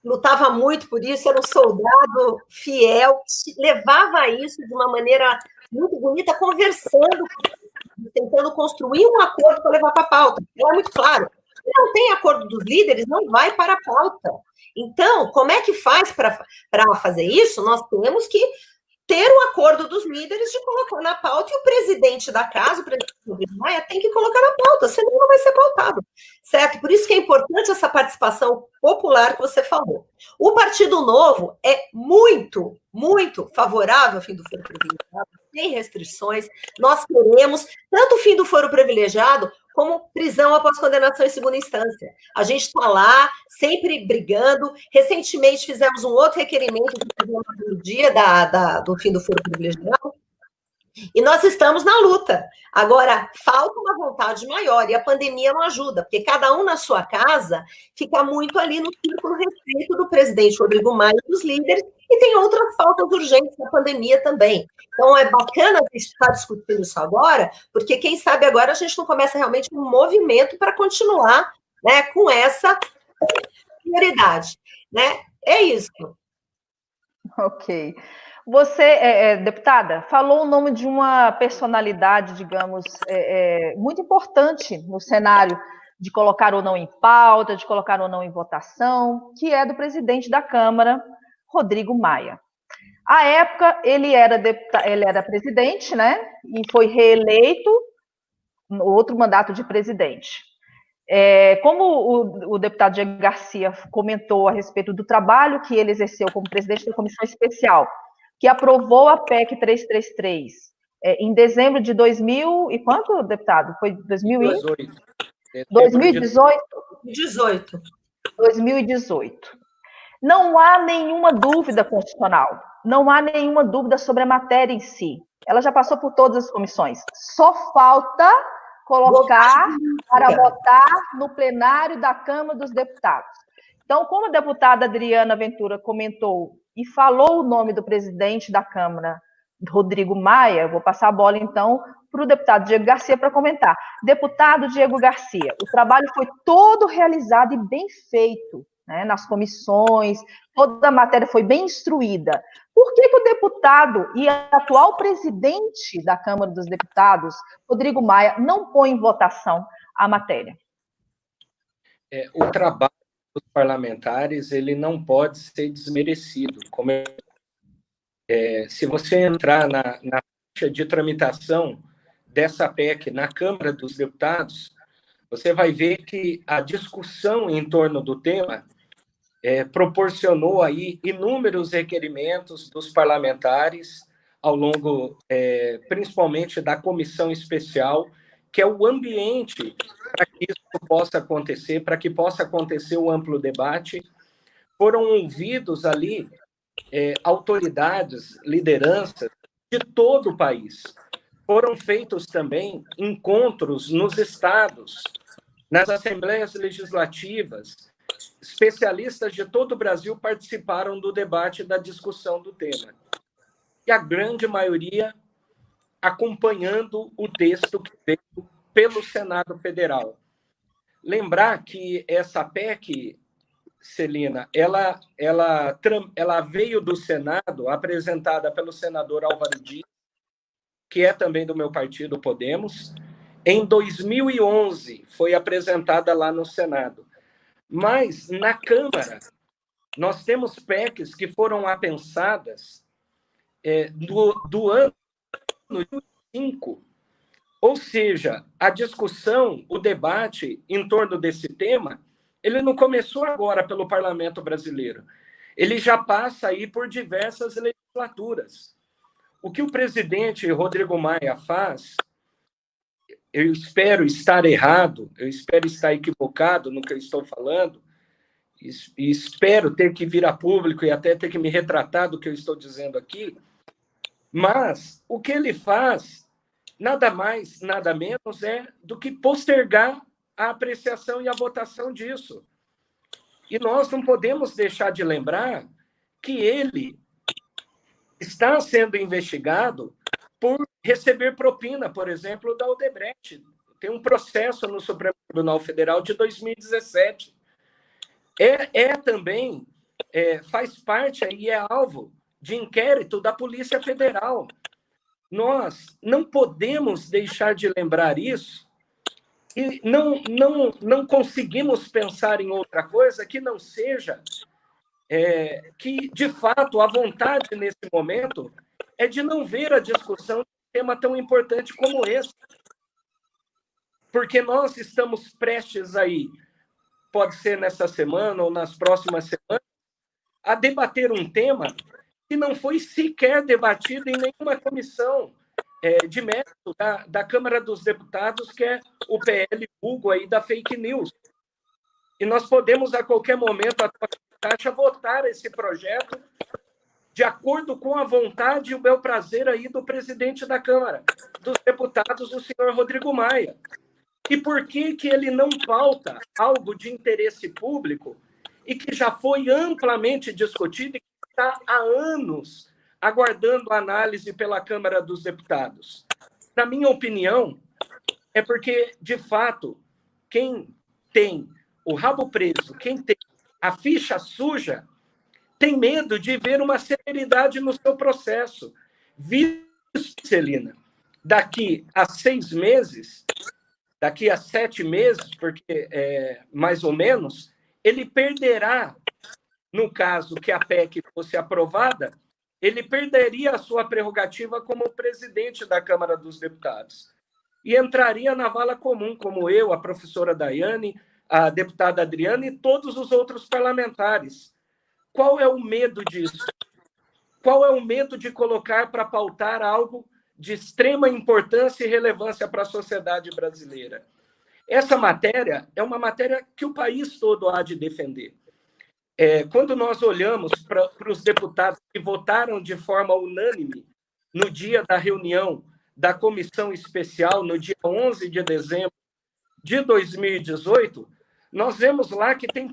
lutava muito por isso, era um soldado fiel, levava isso de uma maneira muito bonita, conversando, tentando construir um acordo para levar para a pauta. É muito claro, não tem acordo dos líderes, não vai para a pauta. Então, como é que faz para fazer isso? Nós temos que ter o acordo dos líderes de colocar na pauta, e o presidente da casa, o presidente Rodrigo Maia, tem que colocar na pauta, senão não vai ser pautado, certo? Por isso que é importante essa participação popular que você falou. O Partido Novo é muito, muito favorável ao fim do foro privilegiado, sem restrições. Nós queremos tanto o fim do foro privilegiado como prisão após condenação em segunda instância. A gente está lá, sempre brigando. Recentemente fizemos um outro requerimento no dia do fim do foro privilegiado, e nós estamos na luta. Agora, falta uma vontade maior, e a pandemia não ajuda, porque cada um na sua casa fica muito ali no círculo restrito do presidente Rodrigo Maia e dos líderes, e tem outras faltas urgentes na pandemia também. Então, é bacana a gente estar discutindo isso agora, porque quem sabe agora a gente não começa realmente um movimento para continuar, né, com essa prioridade, né? É isso. Ok. Você, deputada, falou o nome de uma personalidade, digamos, muito importante no cenário de colocar ou não em pauta, de colocar ou não em votação, que é do presidente da Câmara, Rodrigo Maia. À época, ele era presidente, né? E foi reeleito no outro mandato de presidente. Como o deputado Diego Garcia comentou a respeito do trabalho que ele exerceu como presidente da Comissão Especial, que aprovou a PEC 333 em dezembro de 2000 e quanto, deputado? Foi 2018? 2018. Não há nenhuma dúvida constitucional, não há nenhuma dúvida sobre a matéria em si. Ela já passou por todas as comissões. Só falta colocar para votar no plenário da Câmara dos Deputados. Então, como a deputada Adriana Ventura comentou e falou o nome do presidente da Câmara, Rodrigo Maia, vou passar a bola, então, para o deputado Diego Garcia para comentar. Deputado Diego Garcia, o trabalho foi todo realizado e bem feito, né, nas comissões, toda a matéria foi bem instruída. Por que o deputado e atual presidente da Câmara dos Deputados, Rodrigo Maia, não põe em votação a matéria? O trabalho dos parlamentares, ele não pode ser desmerecido. Se você entrar na ficha de tramitação dessa PEC na Câmara dos Deputados, você vai ver que a discussão em torno do tema proporcionou aí inúmeros requerimentos dos parlamentares ao longo, principalmente da comissão especial, que é o ambiente para que isso possa acontecer, para que possa acontecer o amplo debate. Foram ouvidos ali autoridades, lideranças de todo o país. Foram feitos também encontros nos estados, nas assembleias legislativas. Especialistas de todo o Brasil participaram do debate, da discussão do tema. E a grande maioria acompanhando o texto que veio pelo Senado Federal. Lembrar que essa PEC, Celina, ela veio do Senado, apresentada pelo senador Álvaro Dias, que é também do meu partido, Podemos. Em 2011, foi apresentada lá no Senado. Mas, na Câmara, nós temos PECs que foram apensadas do ano 2005, Ou seja, a discussão, o debate em torno desse tema, ele não começou agora pelo Parlamento brasileiro. Ele já passa aí por diversas legislaturas. O que o presidente Rodrigo Maia faz, eu espero estar errado, eu espero estar equivocado no que eu estou falando, e espero ter que vir a público e até ter que me retratar do que eu estou dizendo aqui, mas o que ele faz, nada mais, nada menos, é do que postergar a apreciação e a votação disso. E nós não podemos deixar de lembrar que ele está sendo investigado por receber propina, por exemplo, da Odebrecht. Tem um processo no Supremo Tribunal Federal de 2017. Também faz parte e é alvo de inquérito da Polícia Federal. Nós não podemos deixar de lembrar isso e não conseguimos pensar em outra coisa que não seja que, de fato, a vontade nesse momento é de não ver a discussão de um tema tão importante como esse. Porque nós estamos prestes aí, pode ser nessa semana ou nas próximas semanas, a debater um tema que não foi sequer debatido em nenhuma comissão de mérito da Câmara dos Deputados, que é o PL vulgo aí da fake news. E nós podemos, a qualquer momento, a Caixa votar esse projeto de acordo com a vontade e o bel prazer aí do presidente da Câmara dos Deputados, o senhor Rodrigo Maia. E por que ele não pauta algo de interesse público e que já foi amplamente discutido e que está há anos aguardando análise pela Câmara dos Deputados? Na minha opinião, é porque, de fato, quem tem o rabo preso, quem tem a ficha suja, tem medo de ver uma celeridade no seu processo. Visto, Celina, daqui a 6 meses, daqui a 7 meses, porque mais ou menos, ele perderá, no caso que a PEC fosse aprovada, ele perderia a sua prerrogativa como presidente da Câmara dos Deputados. E entraria na vala comum, como eu, a professora Daiane, a deputada Adriana e todos os outros parlamentares. Qual é o medo disso? Qual é o medo de colocar para pautar algo de extrema importância e relevância para a sociedade brasileira? Essa matéria é uma matéria que o país todo há de defender. Quando nós olhamos para os deputados que votaram de forma unânime no dia da reunião da comissão especial, no dia 11 de dezembro de 2018, nós vemos lá que tem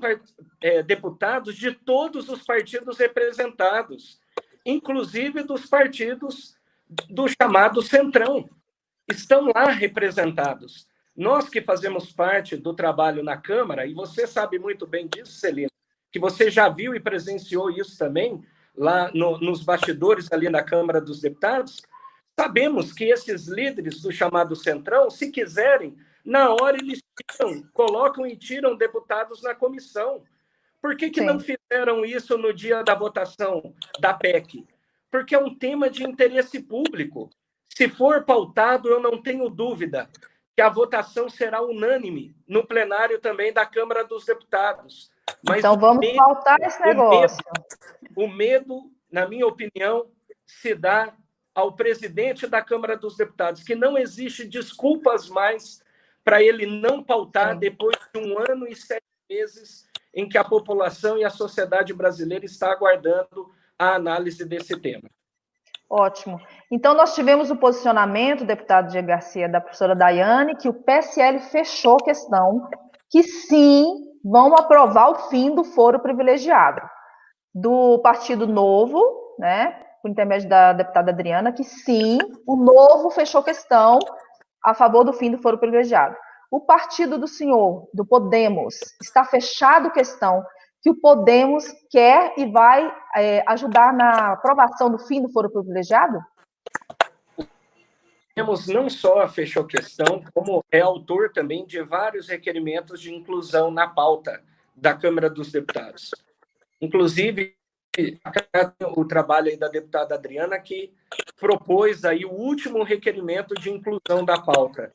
deputados de todos os partidos representados, inclusive dos partidos do chamado Centrão, estão lá representados. Nós que fazemos parte do trabalho na Câmara, e você sabe muito bem disso, Celina, que você já viu e presenciou isso também, lá nos bastidores ali na Câmara dos Deputados, sabemos que esses líderes do chamado Centrão, se quiserem, na hora eles colocam e tiram deputados na comissão. Por que não fizeram isso no dia da votação da PEC? Porque é um tema de interesse público. Se for pautado, eu não tenho dúvida que a votação será unânime no plenário também da Câmara dos Deputados. Mas então vamos pautar esse negócio. O medo, na minha opinião, se dá ao presidente da Câmara dos Deputados, que não existe desculpas mais para ele não pautar depois de 1 ano e 7 meses em que a população e a sociedade brasileira está aguardando a análise desse tema. Ótimo. Então, nós tivemos o posicionamento, deputado Diego Garcia, da professora Daiane, que o PSL fechou questão, que sim, vão aprovar o fim do foro privilegiado. Do Partido Novo, né, por intermédio da deputada Adriana, que sim, o Novo fechou questão a favor do fim do foro privilegiado. O partido do senhor, do Podemos, está fechado questão que o Podemos quer e vai ajudar na aprovação do fim do foro privilegiado? O Podemos não só fechou questão, como é autor também de vários requerimentos de inclusão na pauta da Câmara dos Deputados. Inclusive, o trabalho aí da deputada Adriana, que propôs aí o último requerimento de inclusão da pauta.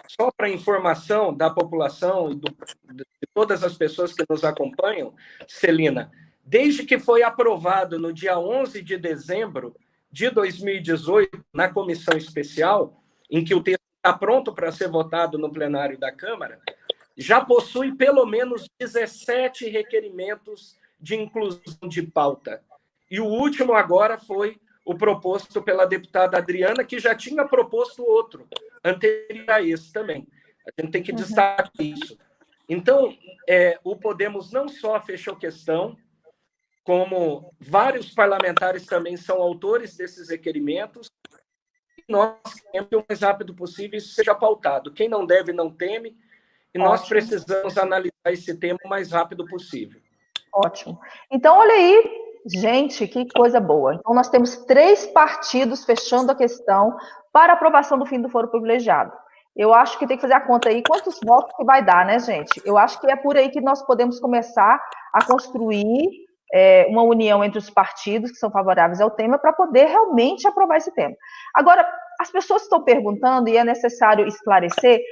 Só para informação da população e de todas as pessoas que nos acompanham, Celina, desde que foi aprovado no dia 11 de dezembro de 2018, na comissão especial, em que o texto está pronto para ser votado no plenário da Câmara, já possui pelo menos 17 requerimentos de inclusão de pauta. E o último agora foi o proposto pela deputada Adriana, que já tinha proposto outro, anterior a esse também. A gente tem que destacar isso. Então, o Podemos não só fechou questão, como vários parlamentares também são autores desses requerimentos, e nós queremos que o mais rápido possível isso seja pautado. Quem não deve, não teme, e nós precisamos analisar esse tema o mais rápido possível. Ótimo. Então, olha aí, gente, que coisa boa. Então, nós temos 3 partidos fechando a questão para aprovação do fim do foro privilegiado. Eu acho que tem que fazer a conta aí, quantos votos que vai dar, né, gente? Eu acho que é por aí que nós podemos começar a construir uma união entre os partidos que são favoráveis ao tema para poder realmente aprovar esse tema. Agora, as pessoas estão perguntando, e é necessário esclarecer,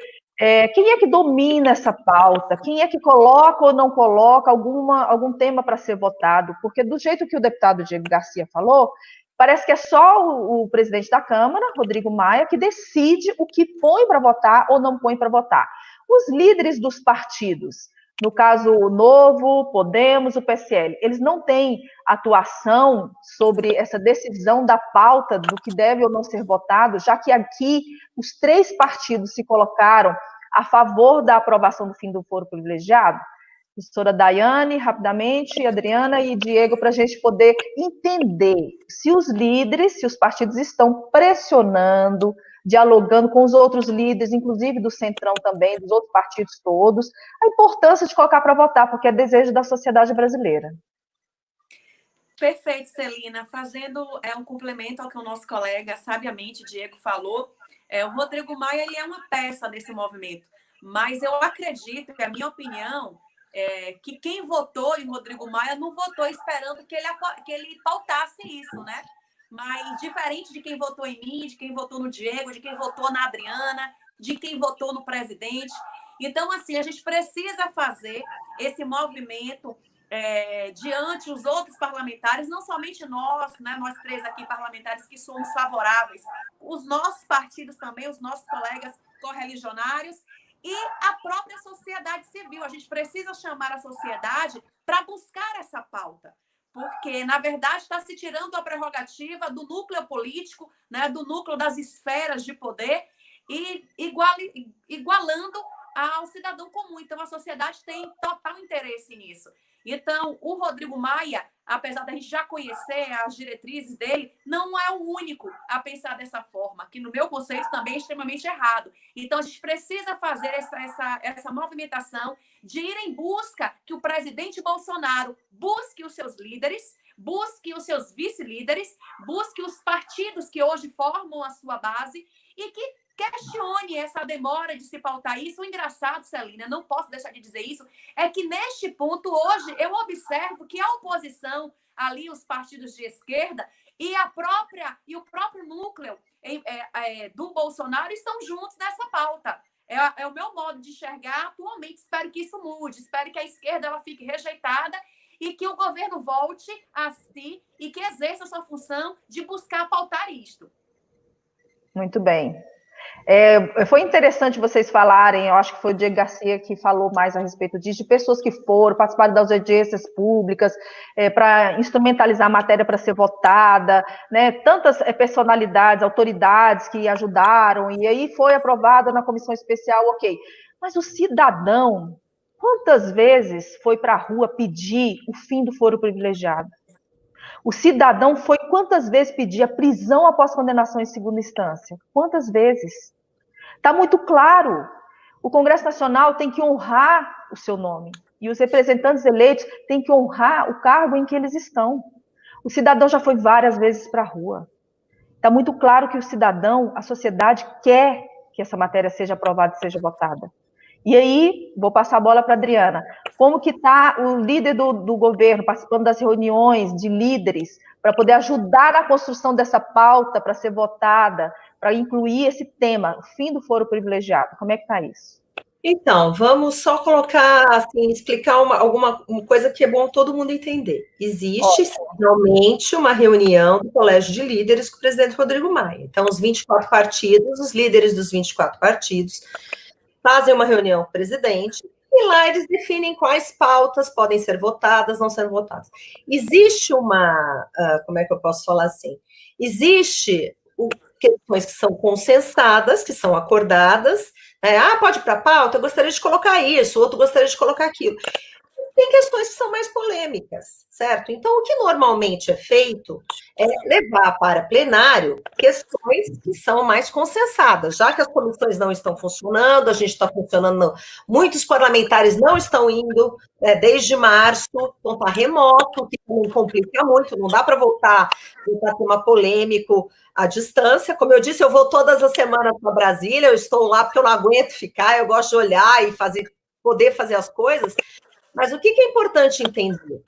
quem é que domina essa pauta? Quem é que coloca ou não coloca algum tema para ser votado? Porque do jeito que o deputado Diego Garcia falou, parece que é só o presidente da Câmara, Rodrigo Maia, que decide o que põe para votar ou não põe para votar. Os líderes dos partidos, no caso o Novo, Podemos, o PSL, eles não têm atuação sobre essa decisão da pauta do que deve ou não ser votado, já que aqui os 3 partidos se colocaram a favor da aprovação do fim do foro privilegiado. Professora Daiane, rapidamente, Adriana e Diego, para a gente poder entender se os líderes, se os partidos estão pressionando, dialogando com os outros líderes, inclusive do Centrão também, dos outros partidos todos, a importância de colocar para votar, porque é desejo da sociedade brasileira. Perfeito, Celina. Fazendo um complemento ao que o nosso colega, sabiamente, Diego, falou, o Rodrigo Maia ele é uma peça desse movimento, mas eu acredito que, a minha opinião, que quem votou em Rodrigo Maia não votou esperando que ele pautasse isso, né? Mas diferente de quem votou em mim, de quem votou no Diego, de quem votou na Adriana, de quem votou no presidente. Então, assim, a gente precisa fazer esse movimento diante os outros parlamentares, não somente nós, né, nós 3 aqui parlamentares que somos favoráveis, os nossos partidos também, os nossos colegas correligionários e a própria sociedade civil. A gente precisa chamar a sociedade para buscar essa pauta, porque, na verdade, está se tirando a prerrogativa do núcleo político, né, do núcleo das esferas de poder e igualando ao cidadão comum. Então, a sociedade tem total interesse nisso. Então, o Rodrigo Maia, apesar da gente já conhecer as diretrizes dele, não é o único a pensar dessa forma, que no meu conceito também é extremamente errado. Então, a gente precisa fazer essa movimentação de ir em busca que o presidente Bolsonaro busque os seus líderes, busque os seus vice-líderes, busque os partidos que hoje formam a sua base e que questione essa demora de se pautar isso. O engraçado, Celina, não posso deixar de dizer isso, é que neste ponto, hoje, eu observo que a oposição, ali os partidos de esquerda e o próprio núcleo do Bolsonaro estão juntos nessa pauta. É o meu modo de enxergar atualmente. Espero que isso mude, espero que a esquerda ela fique rejeitada e que o governo volte a si e que exerça a sua função de buscar pautar isto. Muito bem. Foi interessante vocês falarem, eu acho que foi o Diego Garcia que falou mais a respeito disso, de pessoas que foram, participaram das audiências públicas, para instrumentalizar a matéria para ser votada, né? Tantas personalidades, autoridades que ajudaram, e aí foi aprovada na comissão especial, ok. Mas o cidadão, quantas vezes foi para a rua pedir o fim do foro privilegiado? O cidadão foi quantas vezes pedir a prisão após condenação em segunda instância? Quantas vezes? Está muito claro. O Congresso Nacional tem que honrar o seu nome. E os representantes eleitos têm que honrar o cargo em que eles estão. O cidadão já foi várias vezes para a rua. Está muito claro que o cidadão, a sociedade, quer que essa matéria seja aprovada e seja votada. E aí, vou passar a bola para a Adriana. Como que está o líder do governo participando das reuniões de líderes para poder ajudar na construção dessa pauta para ser votada, para incluir esse tema, o fim do foro privilegiado? Como é que está isso? Então, vamos só colocar, assim, explicar alguma coisa que é bom todo mundo entender. Existe realmente uma reunião do Colégio de Líderes com o presidente Rodrigo Maia. Então, os 24 partidos, os líderes dos 24 partidos, fazem uma reunião com o presidente e lá eles definem quais pautas podem ser votadas, não ser votadas. Existe como é que eu posso falar assim? Existe questões que são consensadas, que são acordadas, pode ir para a pauta, eu gostaria de colocar isso, outro gostaria de colocar aquilo. Tem questões que são mais polêmicas, certo? Então, o que normalmente é feito é levar para plenário questões que são mais consensadas, já que as comissões não estão funcionando, a gente está funcionando, muitos parlamentares não estão indo, desde março, então está remoto, o que não complica muito, não dá para voltar a tema polêmico à distância. Como eu disse, eu vou todas as semanas para Brasília, eu estou lá porque eu não aguento ficar, eu gosto de olhar e poder fazer as coisas. Mas o que é importante entender?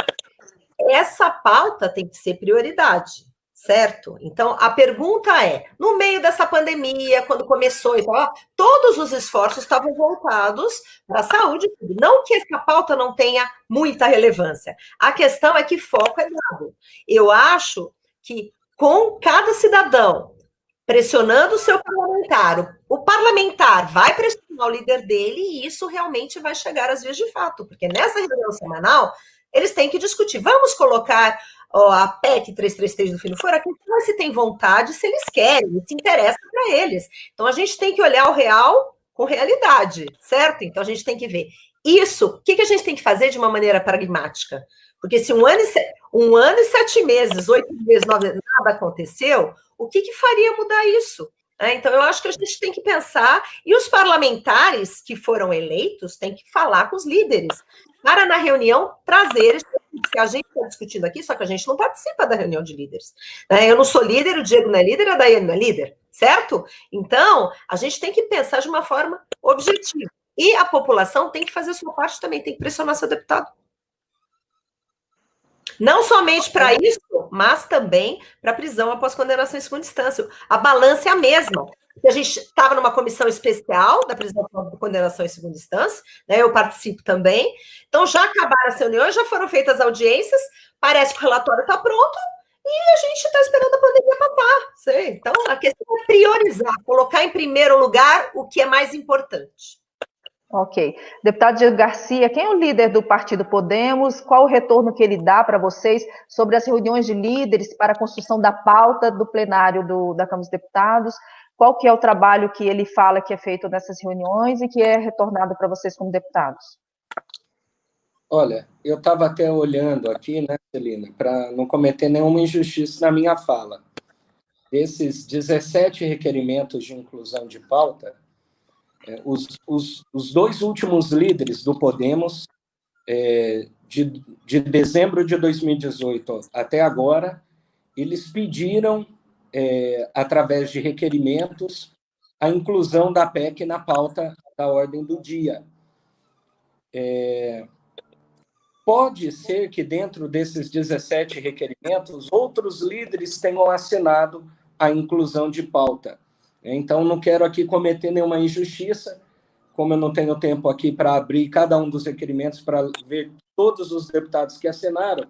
Essa pauta tem que ser prioridade, certo? Então, a pergunta é, no meio dessa pandemia, quando começou, então, todos os esforços estavam voltados para a saúde, não que essa pauta não tenha muita relevância. A questão é que foco é dado. Eu acho que com cada cidadão pressionando o seu parlamentar, o parlamentar vai pressionar o líder dele e isso realmente vai chegar às vias de fato, porque nessa reunião semanal eles têm que discutir, vamos colocar a PEC 333 do fim do foro, mas se tem vontade, se eles querem, se interessa para eles. Então a gente tem que olhar o real com realidade, certo? Então a gente tem que ver isso, o que a gente tem que fazer de uma maneira pragmática? Porque se 1 ano e 7 meses, 8 meses, 9 meses, nada aconteceu, o que faria mudar isso? Então, eu acho que a gente tem que pensar, e os parlamentares que foram eleitos têm que falar com os líderes, para na reunião trazer, que a gente está discutindo aqui, só que a gente não participa da reunião de líderes. Eu não sou líder, o Diego não é líder, a Daiane não é líder, certo? Então, a gente tem que pensar de uma forma objetiva. E a população tem que fazer a sua parte também, tem que pressionar seu deputado. Não somente para isso, mas também para prisão após condenação em segunda instância. A balança é a mesma. A gente estava numa comissão especial da prisão após condenação em segunda instância, eu participo também. Então, já acabaram as reuniões, já foram feitas audiências, parece que o relatório está pronto e a gente está esperando a pandemia passar. Então, a questão é priorizar, colocar em primeiro lugar o que é mais importante. Ok. Deputado Diego Garcia, quem é o líder do Partido Podemos? Qual o retorno que ele dá para vocês sobre as reuniões de líderes para a construção da pauta do plenário da Câmara dos Deputados? Qual que é o trabalho que ele fala que é feito nessas reuniões e que é retornado para vocês como deputados? Olha, eu estava até olhando aqui, né, Celina, para não cometer nenhuma injustiça na minha fala. Desses 17 requerimentos de inclusão de pauta, os 2 últimos líderes do Podemos, de dezembro de 2018 até agora, eles pediram, através de requerimentos, a inclusão da PEC na pauta da ordem do dia. Pode ser que dentro desses 17 requerimentos, outros líderes tenham assinado a inclusão de pauta. Então, não quero aqui cometer nenhuma injustiça, como eu não tenho tempo aqui para abrir cada um dos requerimentos para ver todos os deputados que assinaram,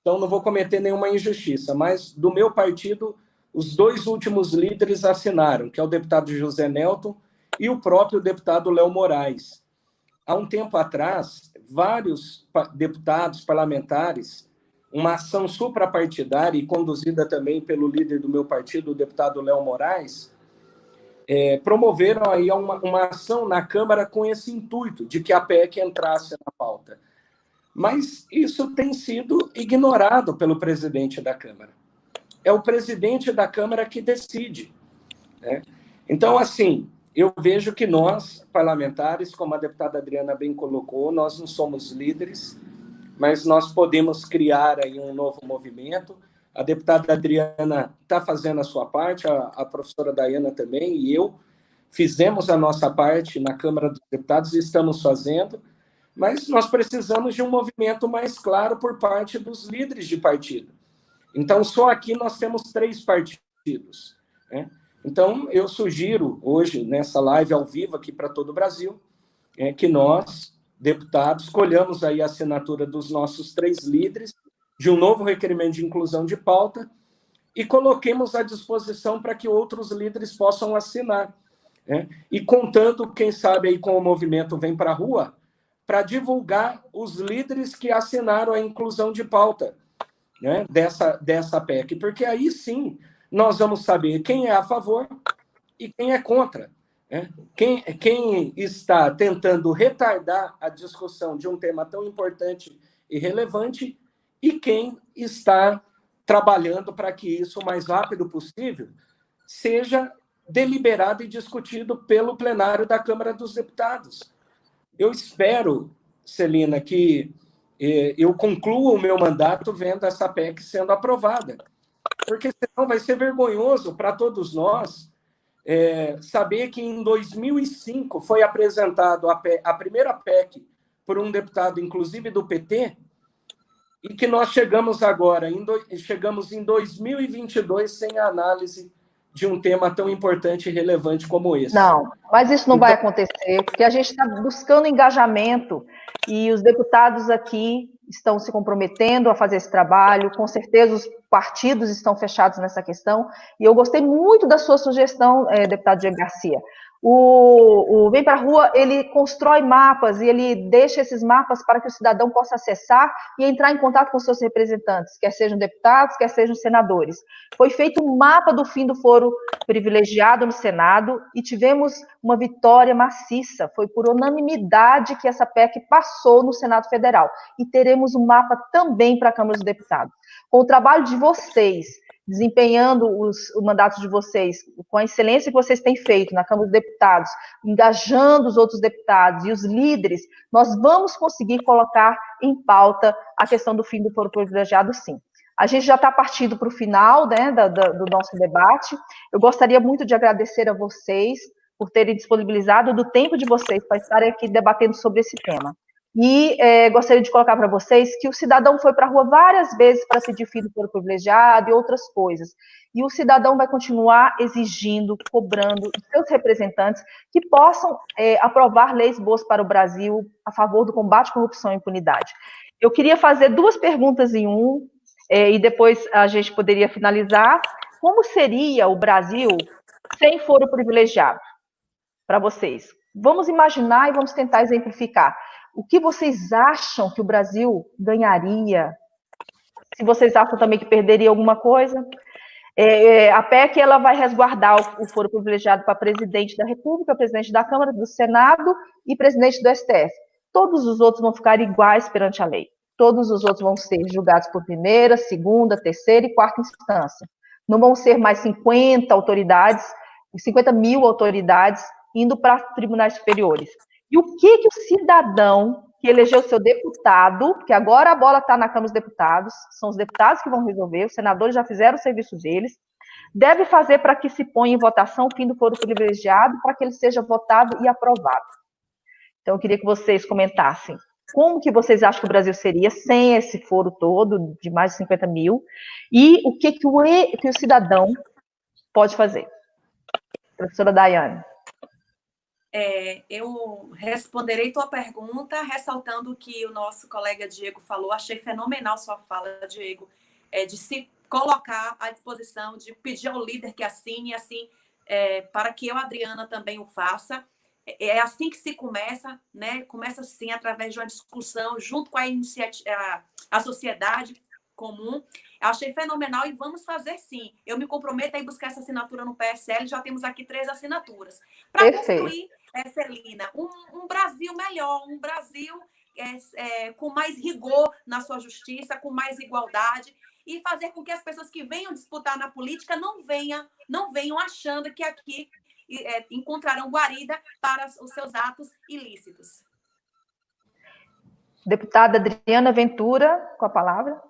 então não vou cometer nenhuma injustiça, mas do meu partido, os 2 últimos líderes assinaram, que é o deputado José Nelton e o próprio deputado Léo Moraes. Há um tempo atrás, vários deputados parlamentares, uma ação suprapartidária e conduzida também pelo líder do meu partido, o deputado Léo Moraes, promoveram aí uma ação na Câmara com esse intuito de que a PEC entrasse na pauta. Mas isso tem sido ignorado pelo presidente da Câmara. É o presidente da Câmara que decide, né? Então, assim, eu vejo que nós, parlamentares, como a deputada Adriana bem colocou, nós não somos líderes, mas nós podemos criar aí um novo movimento. A deputada Adriana está fazendo a sua parte, a professora Daiana também, e eu fizemos a nossa parte na Câmara dos Deputados e estamos fazendo, mas nós precisamos de um movimento mais claro por parte dos líderes de partido. Então, só aqui nós temos 3 partidos, né? Então, eu sugiro hoje, nessa live ao vivo aqui para todo o Brasil, que nós, deputados, colhamos aí a assinatura dos nossos 3 líderes de um novo requerimento de inclusão de pauta e coloquemos à disposição para que outros líderes possam assinar, né? E contando, quem sabe, aí com o movimento Vem para a Rua, para divulgar os líderes que assinaram a inclusão de pauta, né, dessa PEC, porque aí sim nós vamos saber quem é a favor e quem é contra, né? Quem está tentando retardar a discussão de um tema tão importante e relevante e quem está trabalhando para que isso, o mais rápido possível, seja deliberado e discutido pelo plenário da Câmara dos Deputados. Eu espero, Celina, que eu conclua o meu mandato vendo essa PEC sendo aprovada, porque senão vai ser vergonhoso para todos nós saber que em 2005 foi apresentado a primeira PEC por um deputado, inclusive do PT, e que nós chegamos agora, chegamos em 2022 sem a análise de um tema tão importante e relevante como esse. Não, mas isso não vai acontecer, porque a gente está buscando engajamento e os deputados aqui estão se comprometendo a fazer esse trabalho, com certeza os partidos estão fechados nessa questão, e eu gostei muito da sua sugestão, deputado Diego Garcia. O Vem para a Rua, ele constrói mapas e ele deixa esses mapas para que o cidadão possa acessar e entrar em contato com seus representantes, quer sejam deputados, quer sejam senadores. Foi feito um mapa do fim do foro privilegiado no Senado e tivemos uma vitória maciça. Foi por unanimidade que essa PEC passou no Senado Federal. E teremos um mapa também para a Câmara dos Deputados. Com o trabalho de vocês, desempenhando os mandatos de vocês, com a excelência que vocês têm feito na Câmara dos Deputados, engajando os outros deputados e os líderes, nós vamos conseguir colocar em pauta a questão do fim do foro privilegiado, sim. A gente já está partindo para o final, né, do nosso debate. Eu gostaria muito de agradecer a vocês por terem disponibilizado do tempo de vocês para estarem aqui debatendo sobre esse tema. E gostaria de colocar para vocês que o cidadão foi para a rua várias vezes para pedir fim do foro privilegiado e outras coisas. E o cidadão vai continuar exigindo, cobrando dos seus representantes que possam aprovar leis boas para o Brasil a favor do combate à corrupção e impunidade. Eu queria fazer 2 perguntas em um, e depois a gente poderia finalizar. Como seria o Brasil sem foro privilegiado para vocês? Vamos imaginar e vamos tentar exemplificar. O que vocês acham que o Brasil ganharia? Se vocês acham também que perderia alguma coisa? A PEC ela vai resguardar o foro privilegiado para presidente da República, presidente da Câmara, do Senado e presidente do STF. Todos os outros vão ficar iguais perante a lei. Todos os outros vão ser julgados por primeira, segunda, terceira e quarta instância. Não vão ser mais 50 autoridades, 50 mil autoridades indo para tribunais superiores. E o que o cidadão que elegeu seu deputado, que agora a bola está na Câmara dos Deputados, são os deputados que vão resolver, os senadores já fizeram o serviço deles, deve fazer para que se ponha em votação o fim do foro privilegiado, para que ele seja votado e aprovado? Então, eu queria que vocês comentassem como que vocês acham que o Brasil seria sem esse foro todo, de mais de 50 mil, e o que o cidadão pode fazer. Professora Daiane. Eu responderei tua pergunta, ressaltando o que o nosso colega Diego falou. Achei fenomenal sua fala, Diego, de se colocar à disposição, de pedir ao líder que assine, assim, para que eu, Adriana, também o faça. É assim que se começa, né? Começa assim, através de uma discussão, junto com a sociedade comum. Eu achei fenomenal e vamos fazer sim. Eu me comprometo a ir buscar essa assinatura no PSL, já temos aqui 3 assinaturas. Para construir, Celina, um Brasil melhor, um Brasil com mais rigor na sua justiça, com mais igualdade, e fazer com que as pessoas que venham disputar na política não venham achando que aqui encontrarão guarida para os seus atos ilícitos. Deputada Adriana Ventura, com a palavra.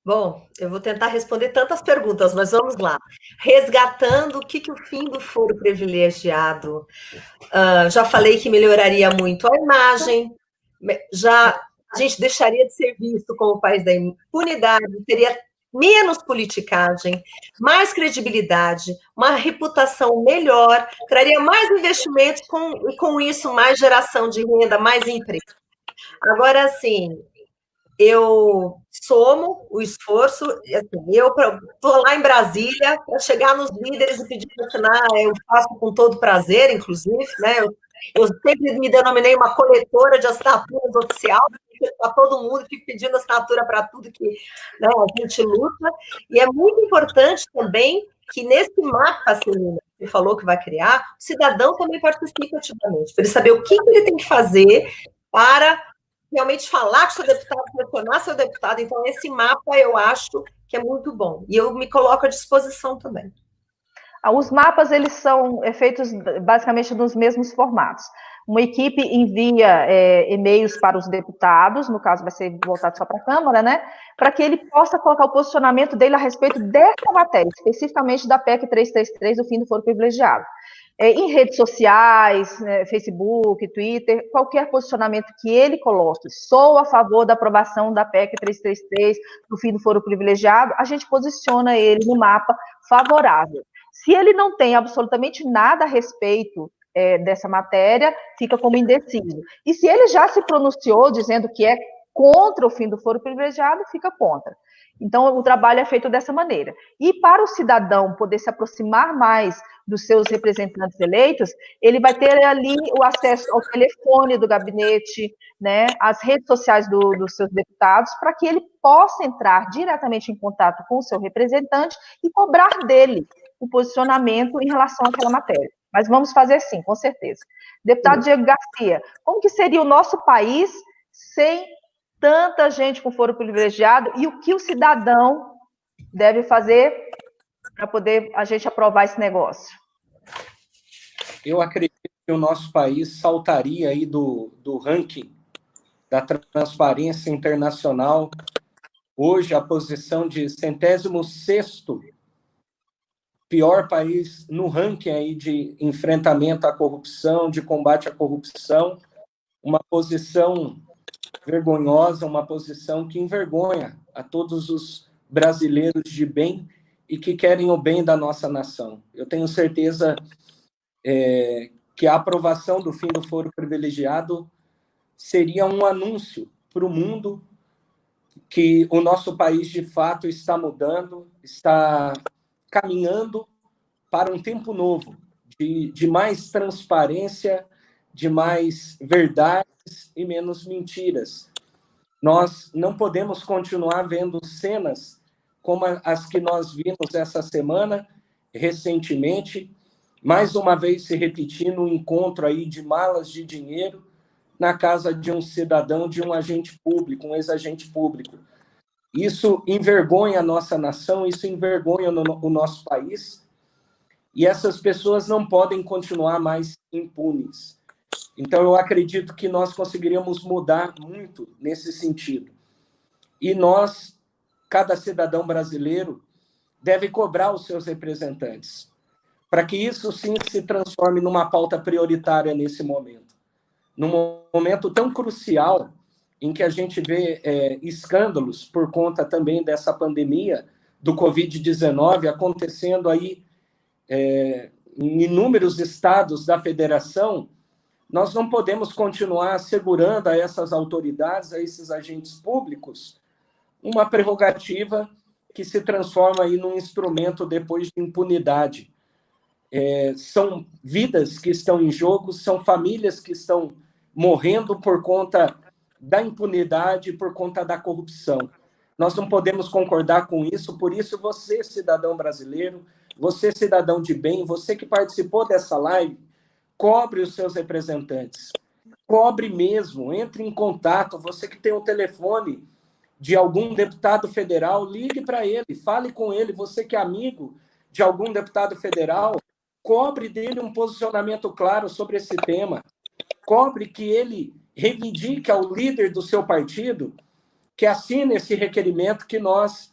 Bom, eu vou tentar responder tantas perguntas, mas vamos lá. Resgatando o que o fim do foro privilegiado. Já falei que melhoraria muito a imagem, a gente deixaria de ser visto como o país da impunidade, teria menos politicagem, mais credibilidade, uma reputação melhor, traria mais investimentos e com isso mais geração de renda, mais emprego. Agora, assim, eu somo o esforço, assim, eu estou lá em Brasília, para chegar nos líderes e pedir para assinar, eu faço com todo prazer, inclusive, né? Eu sempre me denominei uma coletora de assinaturas oficial, para todo mundo, fico pedindo assinatura para tudo que, né, a gente luta, e é muito importante também que nesse mapa, Celina, que você falou que vai criar, o cidadão também participe ativamente, para ele saber o que ele tem que fazer para realmente falar com seu deputado, pressionar seu deputado. Então, esse mapa eu acho que é muito bom. E eu me coloco à disposição também. Os mapas, eles são feitos basicamente nos mesmos formatos. Uma equipe envia e-mails para os deputados, no caso vai ser voltado só para a Câmara, né? Para que ele possa colocar o posicionamento dele a respeito dessa matéria, especificamente da PEC 333, o fim do foro privilegiado. Em redes sociais, Facebook, Twitter, qualquer posicionamento que ele coloque, sou a favor da aprovação da PEC 333, do fim do foro privilegiado, a gente posiciona ele no mapa favorável. Se ele não tem absolutamente nada a respeito dessa matéria, fica como indeciso. E se ele já se pronunciou dizendo que é contra o fim do foro privilegiado, fica contra. Então, o trabalho é feito dessa maneira. E para o cidadão poder se aproximar mais dos seus representantes eleitos, ele vai ter ali o acesso ao telefone do gabinete, né, às redes sociais dos seus deputados, para que ele possa entrar diretamente em contato com o seu representante e cobrar dele o posicionamento em relação àquela matéria. Mas vamos fazer sim, com certeza. Deputado Diego Garcia, como que seria o nosso país sem tanta gente com foro privilegiado e o que o cidadão deve fazer para poder a gente aprovar esse negócio? Eu acredito que o nosso país saltaria aí do ranking da Transparência Internacional, hoje a posição de 106º pior país no ranking aí de enfrentamento à corrupção, de combate à corrupção, uma posição vergonhosa, uma posição que envergonha a todos os brasileiros de bem e que querem o bem da nossa nação. Eu tenho certeza que a aprovação do fim do foro privilegiado seria um anúncio para o mundo que o nosso país, de fato, está mudando, está caminhando para um tempo novo, de mais transparência, de mais verdades e menos mentiras. Nós não podemos continuar vendo cenas como as que nós vimos essa semana, recentemente, mais uma vez se repetindo um encontro aí de malas de dinheiro na casa de um cidadão, de um agente público, um ex-agente público. Isso envergonha a nossa nação, isso envergonha o nosso país, e essas pessoas não podem continuar mais impunes. Então, eu acredito que nós conseguiríamos mudar muito nesse sentido. E nós, cada cidadão brasileiro, deve cobrar os seus representantes, para que isso sim se transforme numa pauta prioritária nesse momento. Num momento tão crucial em que a gente vê escândalos por conta também dessa pandemia do Covid-19 acontecendo aí em inúmeros estados da federação, nós não podemos continuar assegurando a essas autoridades, a esses agentes públicos, uma prerrogativa que se transforma aí num instrumento depois de impunidade. São vidas que estão em jogo, são famílias que estão morrendo por conta da impunidade, por conta da corrupção. Nós não podemos concordar com isso, por isso você, cidadão brasileiro, você, cidadão de bem, você que participou dessa live, cobre os seus representantes. Cobre mesmo, entre em contato. Você que tem o telefone de algum deputado federal, ligue para ele, fale com ele. Você que é amigo de algum deputado federal, cobre dele um posicionamento claro sobre esse tema. Cobre que ele reivindique ao líder do seu partido que assine esse requerimento que nós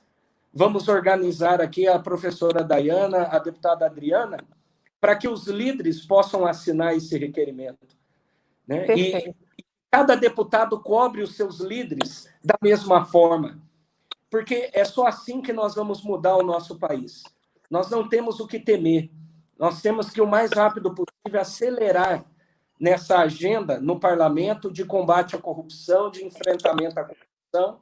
vamos organizar aqui a professora Dayana, a deputada Adriana, para que os líderes possam assinar esse requerimento, né? E cada deputado cobre os seus líderes da mesma forma, porque é só assim que nós vamos mudar o nosso país. Nós não temos o que temer, nós temos que, o mais rápido possível, acelerar nessa agenda no parlamento de combate à corrupção, de enfrentamento à corrupção,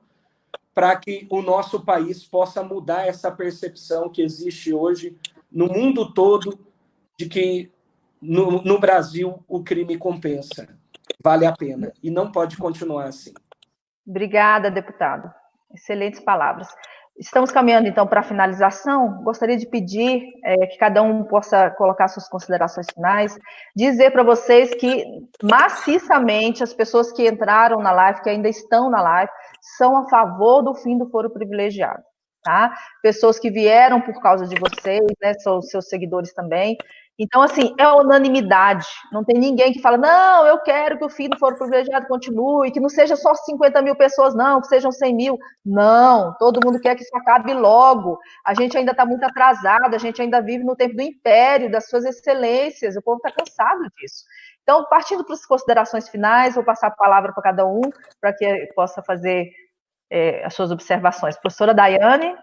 para que o nosso país possa mudar essa percepção que existe hoje no mundo todo de que no Brasil o crime compensa, vale a pena, e não pode continuar assim. Obrigada, deputado. Excelentes palavras. Estamos caminhando, então, para a finalização. Gostaria de pedir que cada um possa colocar suas considerações finais, dizer para vocês que, maciçamente, as pessoas que entraram na live, que ainda estão na live, são a favor do fim do foro privilegiado, tá? Pessoas que vieram por causa de vocês, né, são seus seguidores também. Então, assim, é unanimidade. Não tem ninguém que fala, não, eu quero que o fim do foro privilegiado continue, que não seja só 50 mil pessoas, não, que sejam 100 mil. Não, todo mundo quer que isso acabe logo. A gente ainda está muito atrasado, a gente ainda vive no tempo do império, das suas excelências, o povo está cansado disso. Então, partindo para as considerações finais, vou passar a palavra para cada um, para que possa fazer as suas observações. Professora Daiane.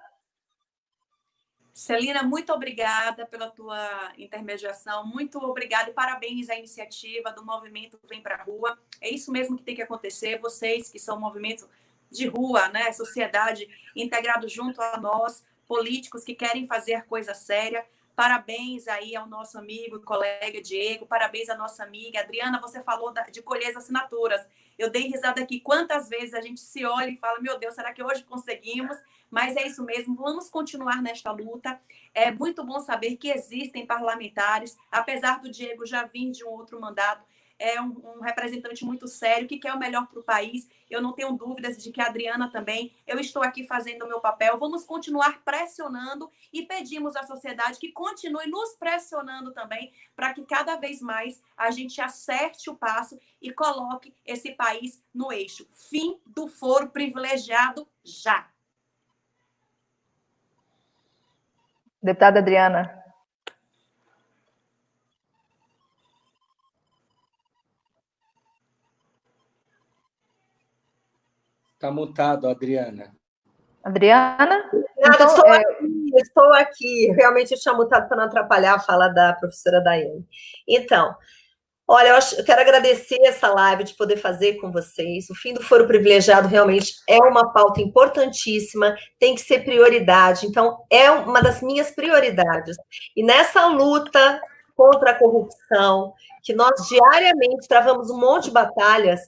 Celina, muito obrigada pela tua intermediação, muito obrigada e parabéns à iniciativa do Movimento Vem Pra Rua. É isso mesmo que tem que acontecer, vocês que são um movimento de rua, né, sociedade integrado junto a nós, políticos que querem fazer coisa séria. Parabéns aí ao nosso amigo e colega Diego, parabéns à nossa amiga Adriana, você falou de colher as assinaturas. Eu dei risada aqui, quantas vezes a gente se olha e fala, meu Deus, será que hoje conseguimos? Mas é isso mesmo, vamos continuar nesta luta. É muito bom saber que existem parlamentares, apesar do Diego já vir de um outro mandato, é um representante muito sério, que quer o melhor para o país. Eu não tenho dúvidas de que a Adriana também. Eu estou aqui fazendo o meu papel. Vamos continuar pressionando e pedimos à sociedade que continue nos pressionando também para que cada vez mais a gente acerte o passo e coloque esse país no eixo. Fim do foro privilegiado já. Deputada Adriana. Está mutado, Adriana. Adriana? Então, estou aqui. Realmente eu tinha mutado para não atrapalhar a fala da professora Daiane. Então, olha, eu quero agradecer essa live de poder fazer com vocês. O fim do foro privilegiado realmente é uma pauta importantíssima, tem que ser prioridade. Então, é uma das minhas prioridades. E nessa luta contra a corrupção, que nós diariamente travamos um monte de batalhas,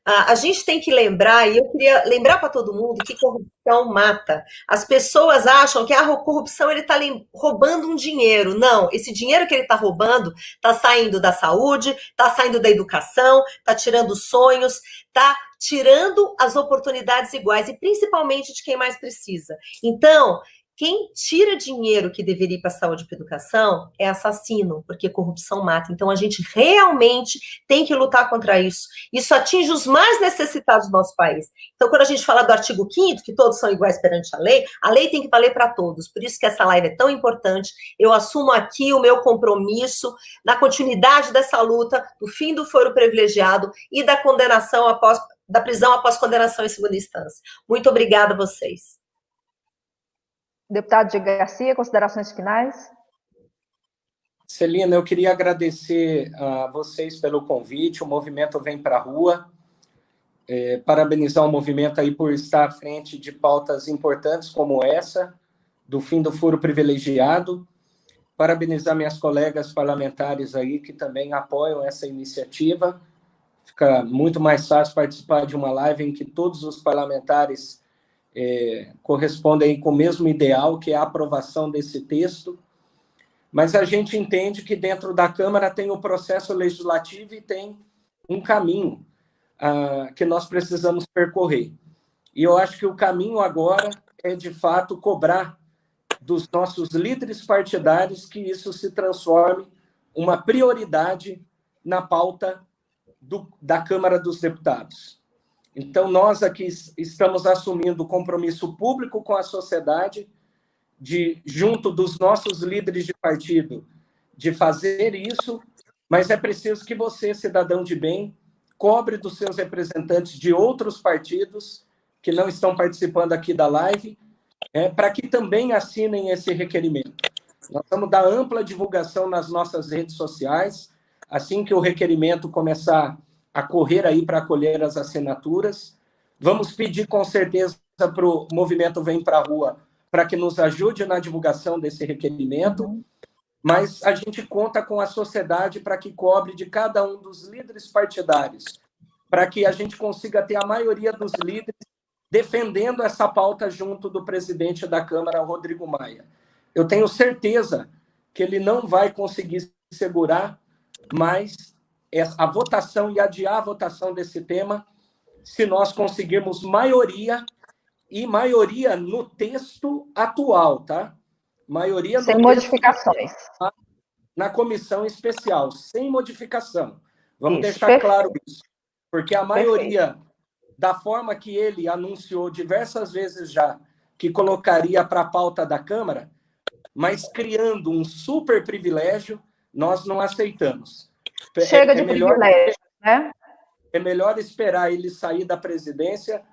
a gente tem que lembrar, e eu queria lembrar para todo mundo, que corrupção mata. As pessoas acham que a corrupção ele está roubando um dinheiro. Não, esse dinheiro que ele está roubando está saindo da saúde, está saindo da educação, está tirando sonhos, está tirando as oportunidades iguais, e principalmente de quem mais precisa. Então, quem tira dinheiro que deveria ir para a saúde e para a educação é assassino, porque corrupção mata. Então, a gente realmente tem que lutar contra isso. Isso atinge os mais necessitados do nosso país. Então, quando a gente fala do artigo 5º, que todos são iguais perante a lei tem que valer para todos. Por isso que essa live é tão importante. Eu assumo aqui o meu compromisso na continuidade dessa luta, do fim do foro privilegiado e da condenação da prisão após condenação em segunda instância. Muito obrigada a vocês. Deputado Diego Garcia, considerações finais? Celina, eu queria agradecer a vocês pelo convite, o movimento Vem Pra Rua, parabenizar o movimento aí por estar à frente de pautas importantes como essa, do fim do foro privilegiado, parabenizar minhas colegas parlamentares aí que também apoiam essa iniciativa. Fica muito mais fácil participar de uma live em que todos os parlamentares correspondem com o mesmo ideal, que é a aprovação desse texto, mas a gente entende que dentro da Câmara tem o processo legislativo e tem um caminho que nós precisamos percorrer. E eu acho que o caminho agora é, de fato, cobrar dos nossos líderes partidários que isso se transforme uma prioridade na pauta da Câmara dos Deputados. Então, nós aqui estamos assumindo o compromisso público com a sociedade junto dos nossos líderes de partido, de fazer isso, mas é preciso que você, cidadão de bem, cobre dos seus representantes de outros partidos que não estão participando aqui da live, para que também assinem esse requerimento. Nós vamos dar ampla divulgação nas nossas redes sociais, assim que o requerimento começar a correr aí para acolher as assinaturas. Vamos pedir com certeza para o movimento Vem para a Rua para que nos ajude na divulgação desse requerimento, mas a gente conta com a sociedade para que cobre de cada um dos líderes partidários, para que a gente consiga ter a maioria dos líderes defendendo essa pauta junto do presidente da Câmara, Rodrigo Maia. Eu tenho certeza que ele não vai conseguir segurar mais a votação e adiar a votação desse tema se nós conseguirmos maioria, e maioria no texto atual, tá? Maioria no sem modificações. Na comissão especial, sem modificação. Vamos deixar perfeito. claro isso, porque a maioria, da forma que ele anunciou diversas vezes já, que colocaria para a pauta da Câmara, mas criando um super privilégio, nós não aceitamos. Chega de privilégio, né? É melhor esperar ele sair da presidência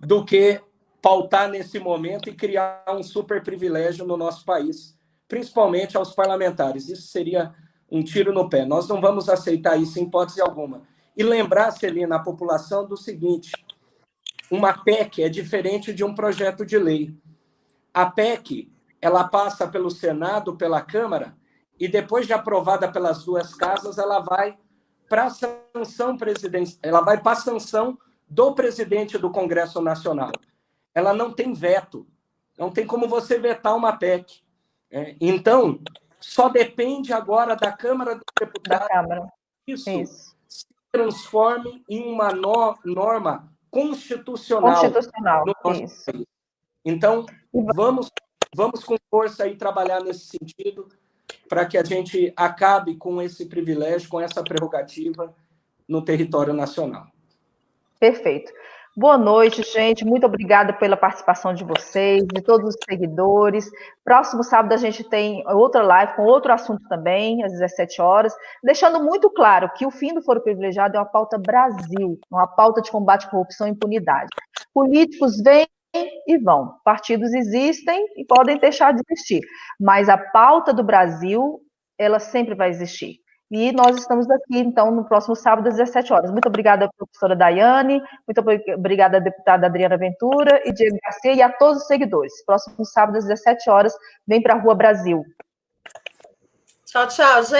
do que pautar nesse momento e criar um super privilégio no nosso país, principalmente aos parlamentares. Isso seria um tiro no pé. Nós não vamos aceitar isso em hipótese alguma. E lembrar, Celina, a população do seguinte: uma PEC é diferente de um projeto de lei. A PEC, ela passa pelo Senado, pela Câmara, e depois de aprovada pelas duas casas, ela vai para a sanção presidencial, ela vai para a sanção do presidente do Congresso Nacional. Ela não tem veto, não tem como você vetar uma PEC. Então, só depende agora da Câmara dos Deputados que isso se transforme em uma norma constitucional no nosso país. Então, vamos com força aí trabalhar nesse sentido, para que a gente acabe com esse privilégio, com essa prerrogativa no território nacional. Perfeito. Boa noite, gente. Muito obrigada pela participação de vocês, de todos os seguidores. Próximo sábado a gente tem outra live com outro assunto também, às 17 horas, deixando muito claro que o fim do Foro Privilegiado é uma pauta Brasil, uma pauta de combate à corrupção e impunidade. Políticos vêm e vão, partidos existem e podem deixar de existir, mas a pauta do Brasil, ela sempre vai existir. E nós estamos aqui, então, no próximo sábado, às 17 horas. Muito obrigada, professora Daiane, muito obrigada, deputada Adriana Ventura e Diego Garcia, e a todos os seguidores. Próximo sábado, às 17 horas, vem para a Rua Brasil. Tchau, tchau, gente.